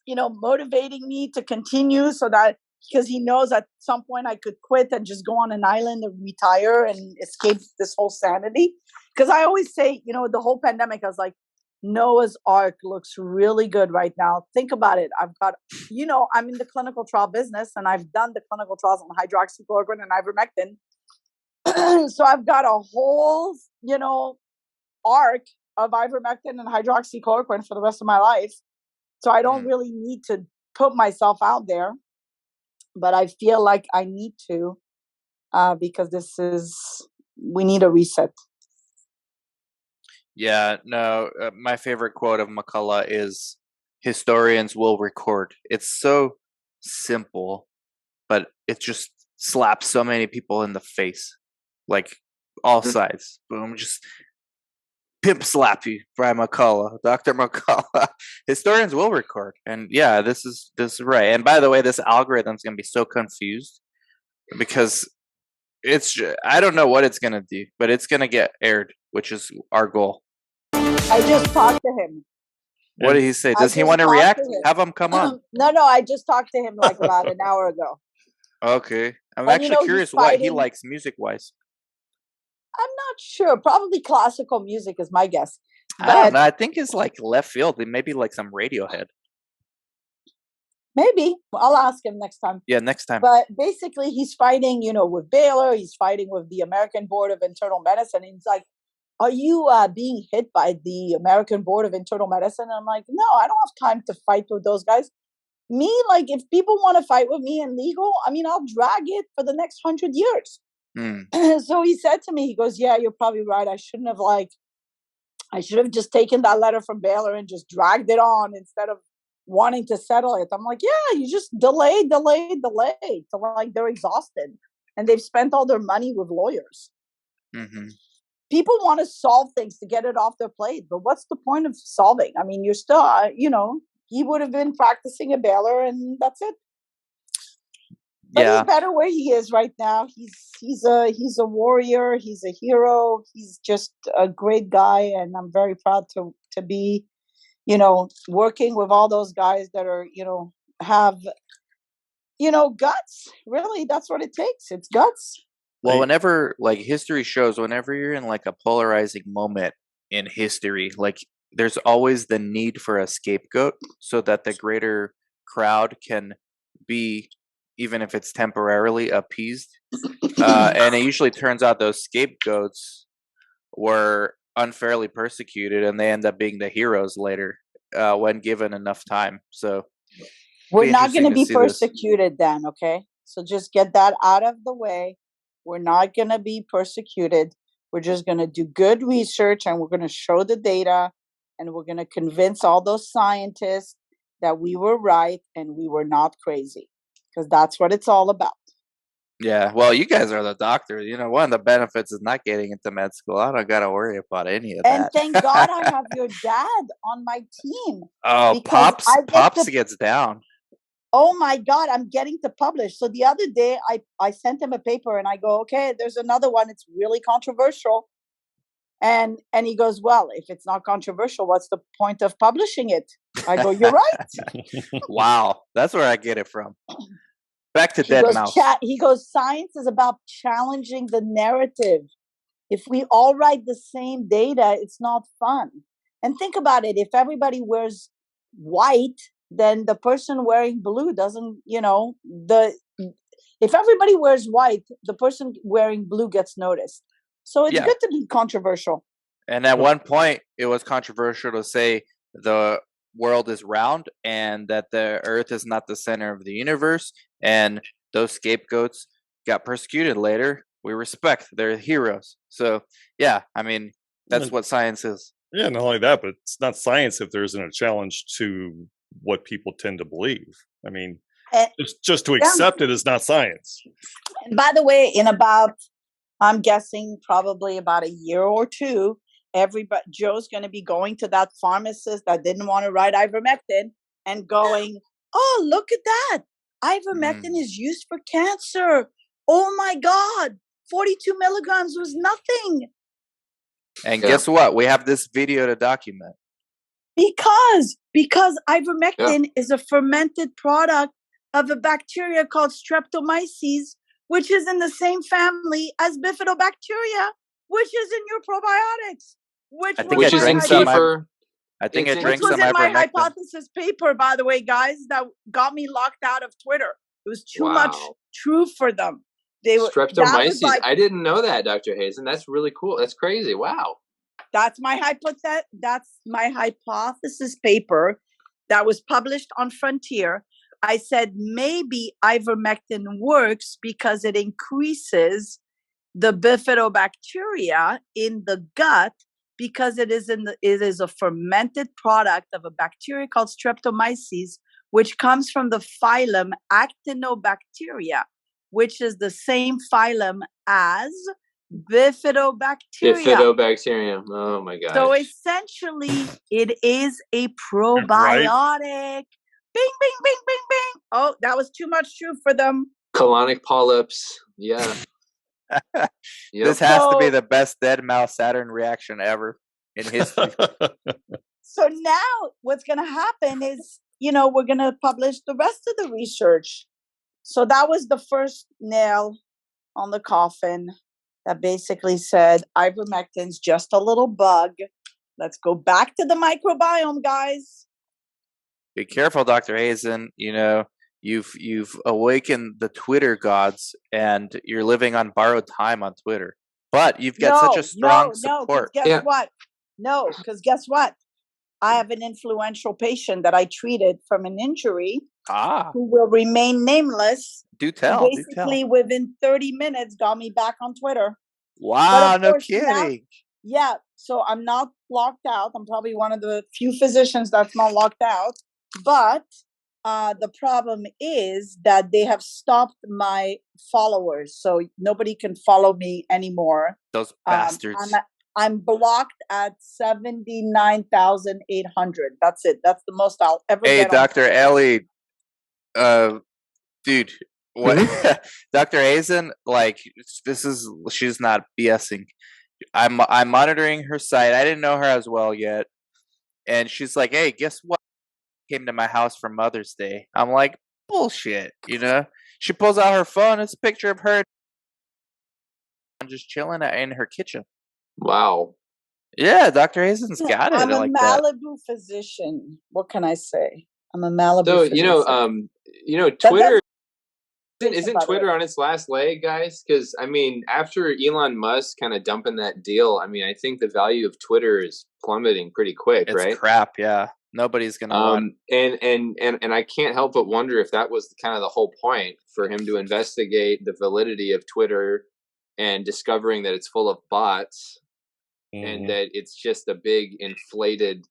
you know, motivating me to continue so that, because he knows at some point I could quit and just go on an island and retire and escape this whole sanity. Because I always say, you know, the whole pandemic, I was like, Noah's Ark looks really good right now. Think about it. I've got, you know, I'm in the clinical trial business and I've done the clinical trials on hydroxychloroquine and ivermectin. So I've got a whole, you know, arc of ivermectin and hydroxychloroquine for the rest of my life. So I don't really need to put myself out there, but I feel like I need to because we need a reset. Yeah, no, my favorite quote of McCullough is historians will record. It's so simple, but it just slaps so many people in the face, like all sides. Boom, just pimp slap you by McCullough, Dr. McCullough. Historians will record. And yeah, this is right. And by the way, this algorithm's going to be so confused because I don't know what it's going to do, but it's going to get aired, which is our goal. I just talked to him. What did he say? I Does he just want to talked react? to him. Have him come on. No, I just talked to him like about an hour ago. Okay. I'm And, you actually know, he's curious what he fighting- likes music-wise. I'm not sure. Probably classical music is my guess. I don't But know. I think it's like left field. Maybe like some Radiohead. maybe. I'll ask him next time. Yeah, next time. But basically, he's fighting, you know, with Baylor. He's fighting with the American Board of Internal Medicine. And he's like, are you being hit by the American Board of Internal Medicine? And I'm like, no, I don't have time to fight with those guys. Me, like, if people want to fight with me in legal, I mean, I'll drag it for the next 100 years. So he said to me, he goes, yeah, you're probably right. I should have just taken that letter from Baylor and just dragged it on instead of wanting to settle it. I'm like, yeah, you just delay till like they're exhausted and they've spent all their money with lawyers. Mm-hmm. People want to solve things to get it off their plate, but what's the point of solving? I mean, you're still, you know, he would have been practicing at Baylor and that's it. But he's better where he is right now. He's a warrior. He's a hero. He's just a great guy, and I'm very proud to be, you know, working with all those guys that are, you know, have, you know, guts. Really, that's what it takes. It's guts. Well, whenever, like, history shows, whenever you're in like a polarizing moment in history, like there's always the need for a scapegoat so that the greater crowd can be, even if it's temporarily, appeased. And it usually turns out those scapegoats were unfairly persecuted and they end up being the heroes later when given enough time. So we're not going to be see persecuted then, okay? So just get that out of the way. We're not going to be persecuted. We're just going to do good research and we're going to show the data and we're going to convince all those scientists that we were right and we were not crazy. Because that's what it's all about. Yeah, well, you guys are the doctors. You know, one of the benefits is not getting into med school. I don't got to worry about any of that. And thank God I have your dad on my team. Oh, Pops gets down. Oh my God, I'm getting to publish. So the other day, I sent him a paper and I go, okay, there's another one. It's really controversial. And he goes, well, if it's not controversial, what's the point of publishing it? I go, you're right. Wow, that's where I get it from. Back to Dead Mouse. He goes, science is about challenging the narrative. If we all write the same data, it's not fun. And think about it. If everybody wears white, then the person wearing blue doesn't, you know, if everybody wears white, the person wearing blue gets noticed. So it's good to be controversial. And at one point, it was controversial to say the world is round and that the earth is not the center of the universe, and those scapegoats got persecuted later. We respect, they're heroes. So yeah, I mean, that's what science is. Yeah, not only that, but it's not science if there isn't a challenge to what people tend to believe. I mean, just to accept it is not science. And by the way, in about, I'm guessing probably about a year or two, Joe's going to be going to that pharmacist that didn't want to write ivermectin and going, oh, look at that. Ivermectin is used for cancer. Oh my God. 42 milligrams was nothing. And guess what? We have this video to document. Because ivermectin is a fermented product of a bacteria called Streptomyces, which is in the same family as bifidobacteria, which is in your probiotics. Which is in kefir. I think I drank some ivermectin. Which was in my hypothesis paper, by the way, guys, that got me locked out of Twitter. It was too much true for them. Streptomyces. I didn't know that, Dr. Hazen. That's really cool. That's crazy. Wow. That's my hypothesis paper that was published on Frontier. I said maybe ivermectin works because it increases the bifidobacteria in the gut, because it is a fermented product of a bacteria called Streptomyces, which comes from the phylum Actinobacteria, which is the same phylum as bifidobacteria. Bifidobacterium. Oh my God. So essentially, it is a probiotic. Right? Bing, bing, bing, bing, bing. Oh, that was too much truth for them. Colonic polyps. Yeah. This has to be the best dead mouse Saturn reaction ever in history. So now what's going to happen is, we're going to publish the rest of the research. So that was the first nail on the coffin that basically said ivermectin's just a little bug. Let's go back to the microbiome, guys. Be careful, Dr. Hazen. You've awakened the Twitter gods, and you're living on borrowed time on Twitter. But you've got such a strong support. Guess what? No, because guess what? I have an influential patient that I treated from an injury who will remain nameless. Do tell. Basically, within 30 minutes, got me back on Twitter. Wow, no kidding. So I'm not locked out. I'm probably one of the few physicians that's not locked out. But the problem is that they have stopped my followers. So nobody can follow me anymore. Those bastards. I'm blocked at 79,800. That's it. That's the most I'll ever get. Hey, Dr. Ellie, dude, what? Dr. Hazen, she's not BSing. I'm monitoring her site. I didn't know her as well yet. And she's like, hey, guess what? Came to my house for Mother's Day. I'm like, bullshit, She pulls out her phone. It's a picture of her just chilling in her kitchen. Wow. Yeah, Dr. Hazen's got it. I'm a Malibu physician. What can I say? I'm a Malibu physician. Twitter isn't Twitter on its last leg, guys? Because after Elon Musk kind of dumping that deal, I think the value of Twitter is plummeting pretty quick, right? It's crap, yeah. Nobody's gonna want. And I can't help but wonder if that was kind of the whole point for him to investigate the validity of Twitter and discovering that it's full of bots and that it's just a big inflated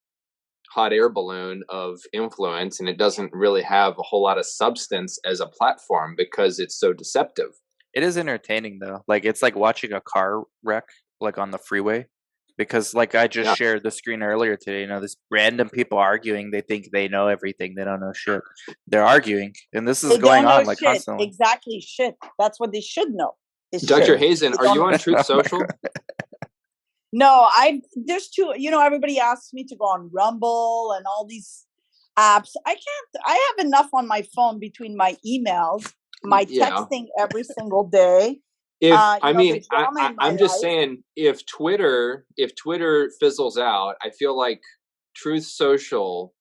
hot air balloon of influence, and it doesn't really have a whole lot of substance as a platform because it's so deceptive. It is entertaining though. It's like watching a car wreck on the freeway. Because I just shared the screen earlier today, these random people arguing. They think they know everything. They don't know shit. They're arguing. And this is going on constantly. Exactly, shit. That's what they should know. Dr. Hazen, are you on Truth Social? No, there's two, everybody asks me to go on Rumble and all these apps. I have enough on my phone between my emails, my texting every single day. I'm just saying, if Twitter fizzles out, I feel like Truth Social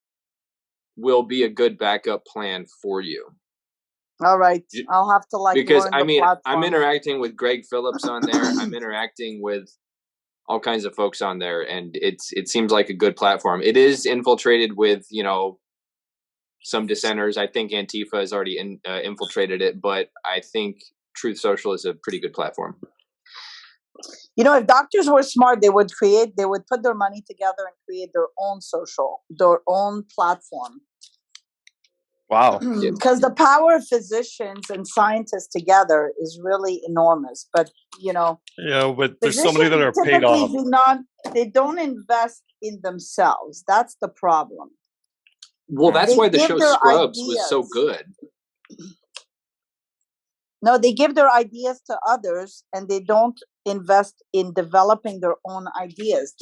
will be a good backup plan for you. All right, I'll have to because I'm interacting with Greg Phillips on there. I'm interacting with all kinds of folks on there, and it seems like a good platform. It is infiltrated with, you know, some dissenters. I think Antifa has already infiltrated it, but I think Truth Social is a pretty good platform. You know, if doctors were smart, they would put their money together and create their own platform. Wow. Because the power of physicians and scientists together is really enormous. But, you know, yeah, but there's so many that are paid off. They don't invest in themselves. That's the problem. Well, that's why the show Scrubs was so good. No, they give their ideas to others, and they don't invest in developing their own ideas.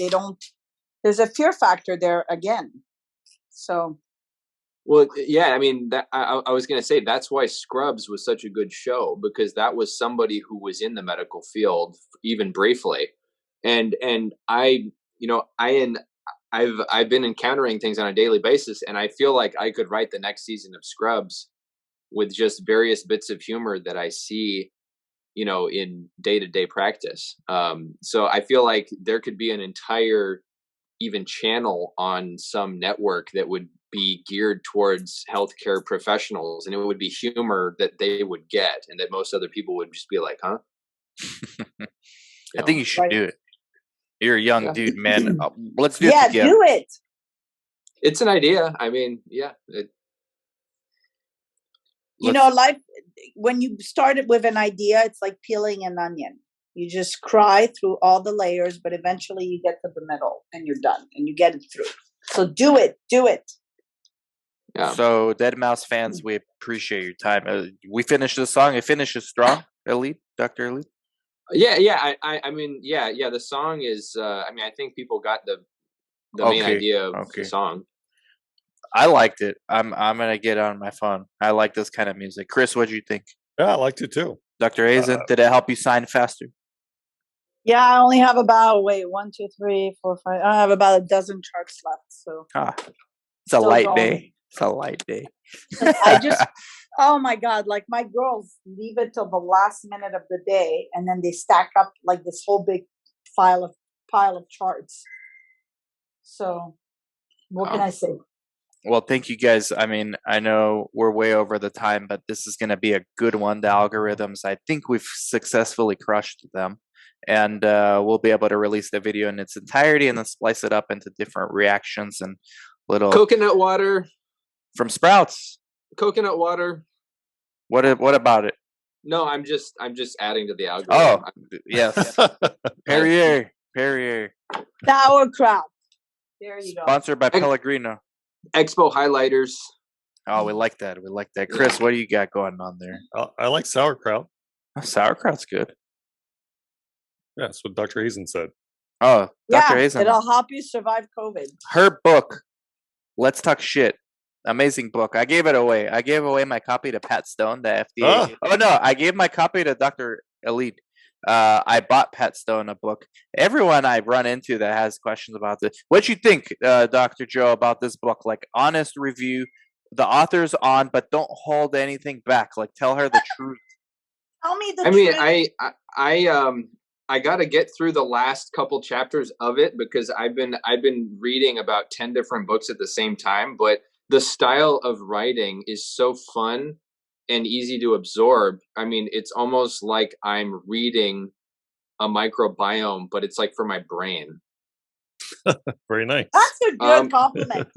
There's a fear factor there again. So. Well, yeah, I mean, I was going to say that's why Scrubs was such a good show, because that was somebody who was in the medical field even briefly, and I've been encountering things on a daily basis, and I feel like I could write the next season of Scrubs with just various bits of humor that I see, you know, in day-to-day practice. So I feel like there could be an entire even channel on some network that would be geared towards healthcare professionals, and it would be humor that they would get and that most other people would just be like, huh? I think you should do it. You're a young dude, man. Let's do it together. Yeah, do it. It's an idea. I mean, yeah. You know, life, when you start it with an idea, it's like peeling an onion. You just cry through all the layers, but eventually you get to the middle and you're done and you get it through. So do it. Yeah. So, Dead Mouse fans, we appreciate your time. We finished the song. It finishes strong, Elite, Dr. Elite. Yeah. I mean, yeah. The song is. I mean, I think people got the main idea of the song. I liked it. I'm gonna get it on my phone. I like this kind of music. Chris, what do you think? Yeah, I liked it too. Dr. Hazen, did it help you sign faster? Yeah, I only have about 1, 2, 3, 4, 5. I have about a dozen charts left. So it's a light day. It's a light day. I just, oh my God, like my girls leave it till the last minute of the day, and then they stack up like this whole big pile of charts. So, what can I say? Well, thank you guys. I mean, I know we're way over the time, but this is going to be a good one. The algorithms, I think we've successfully crushed them. And we'll be able to release the video in its entirety and then splice it up into different reactions and little coconut water from Sprouts. Coconut water. What about it? No, I'm just adding to the algorithm. Oh, yes. Perrier. Sauerkraut. There you go. Sponsored by Pellegrino. Expo highlighters. Oh, we like that. Chris, what do you got going on there? I like sauerkraut. Oh, sauerkraut's good. Yeah, that's what Dr. Hazen said. Oh, Dr. Hazen. It'll help you survive COVID. Her book, Let's Talk Shit. Amazing book. I gave it away. I gave away my copy to Pat Stone, the FDA. Oh no, I gave my copy to Dr. Elite. I bought Pat Stone a book. Everyone I run into that has questions about this. What you think, Dr. Joe, about this book? Like, honest review. The author's on, but don't hold anything back. Like, tell her the truth. Tell me the truth. I mean, I got to get through the last couple chapters of it because I've been reading about 10 different books at the same time, but the style of writing is so fun and easy to absorb. I mean, it's almost like I'm reading a microbiome, but it's like for my brain. Very nice. That's a good compliment.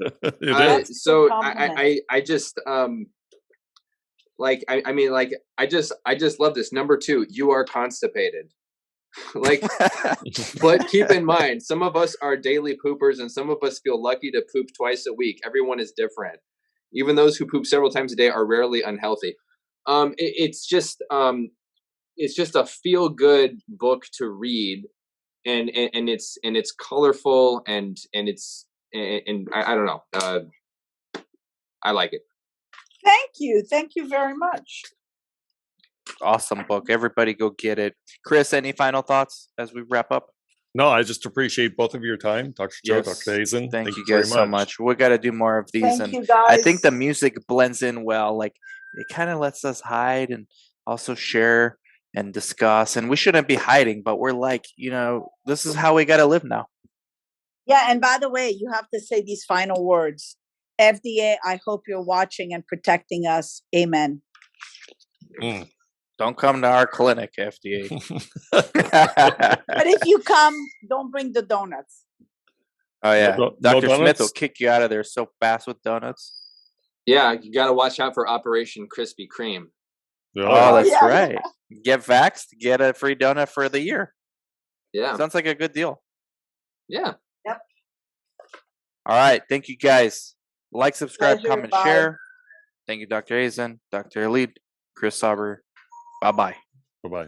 So I just like I mean like I just love this. Number 2, you are constipated. Like, but keep in mind, some of us are daily poopers and some of us feel lucky to poop twice a week. Everyone is different. Even those who poop several times a day are rarely unhealthy. It's just a feel good book to read, and it's colorful and it's I don't know. I like it. Thank you very much. Awesome book. Everybody go get it. Chris, any final thoughts as we wrap up? No, I just appreciate both of your time, Dr. Joe, Dr. Hazen. Thank you guys so much. We got to do more of these. Thank you guys. I think the music blends in well. Like, it kind of lets us hide and also share and discuss. And we shouldn't be hiding, but we're like, this is how we got to live now. Yeah, and by the way, you have to say these final words. FDA, I hope you're watching and protecting us. Amen. Don't come to our clinic, FDA. But if you come, don't bring the donuts. Oh, yeah. No Dr. Smith donuts? will kick you out of there so fast with donuts. Yeah, you got to watch out for Operation Krispy Kreme. Oh, that's yeah. right. Get vaxxed, get a free donut for the year. Yeah. Sounds like a good deal. Yeah. Yep. All right. Thank you, guys. Like, subscribe, Pleasure. comment, Bye. share. Thank you, Dr. Azen, Dr. Elite, Chris Sauber. Bye-bye. Bye-bye.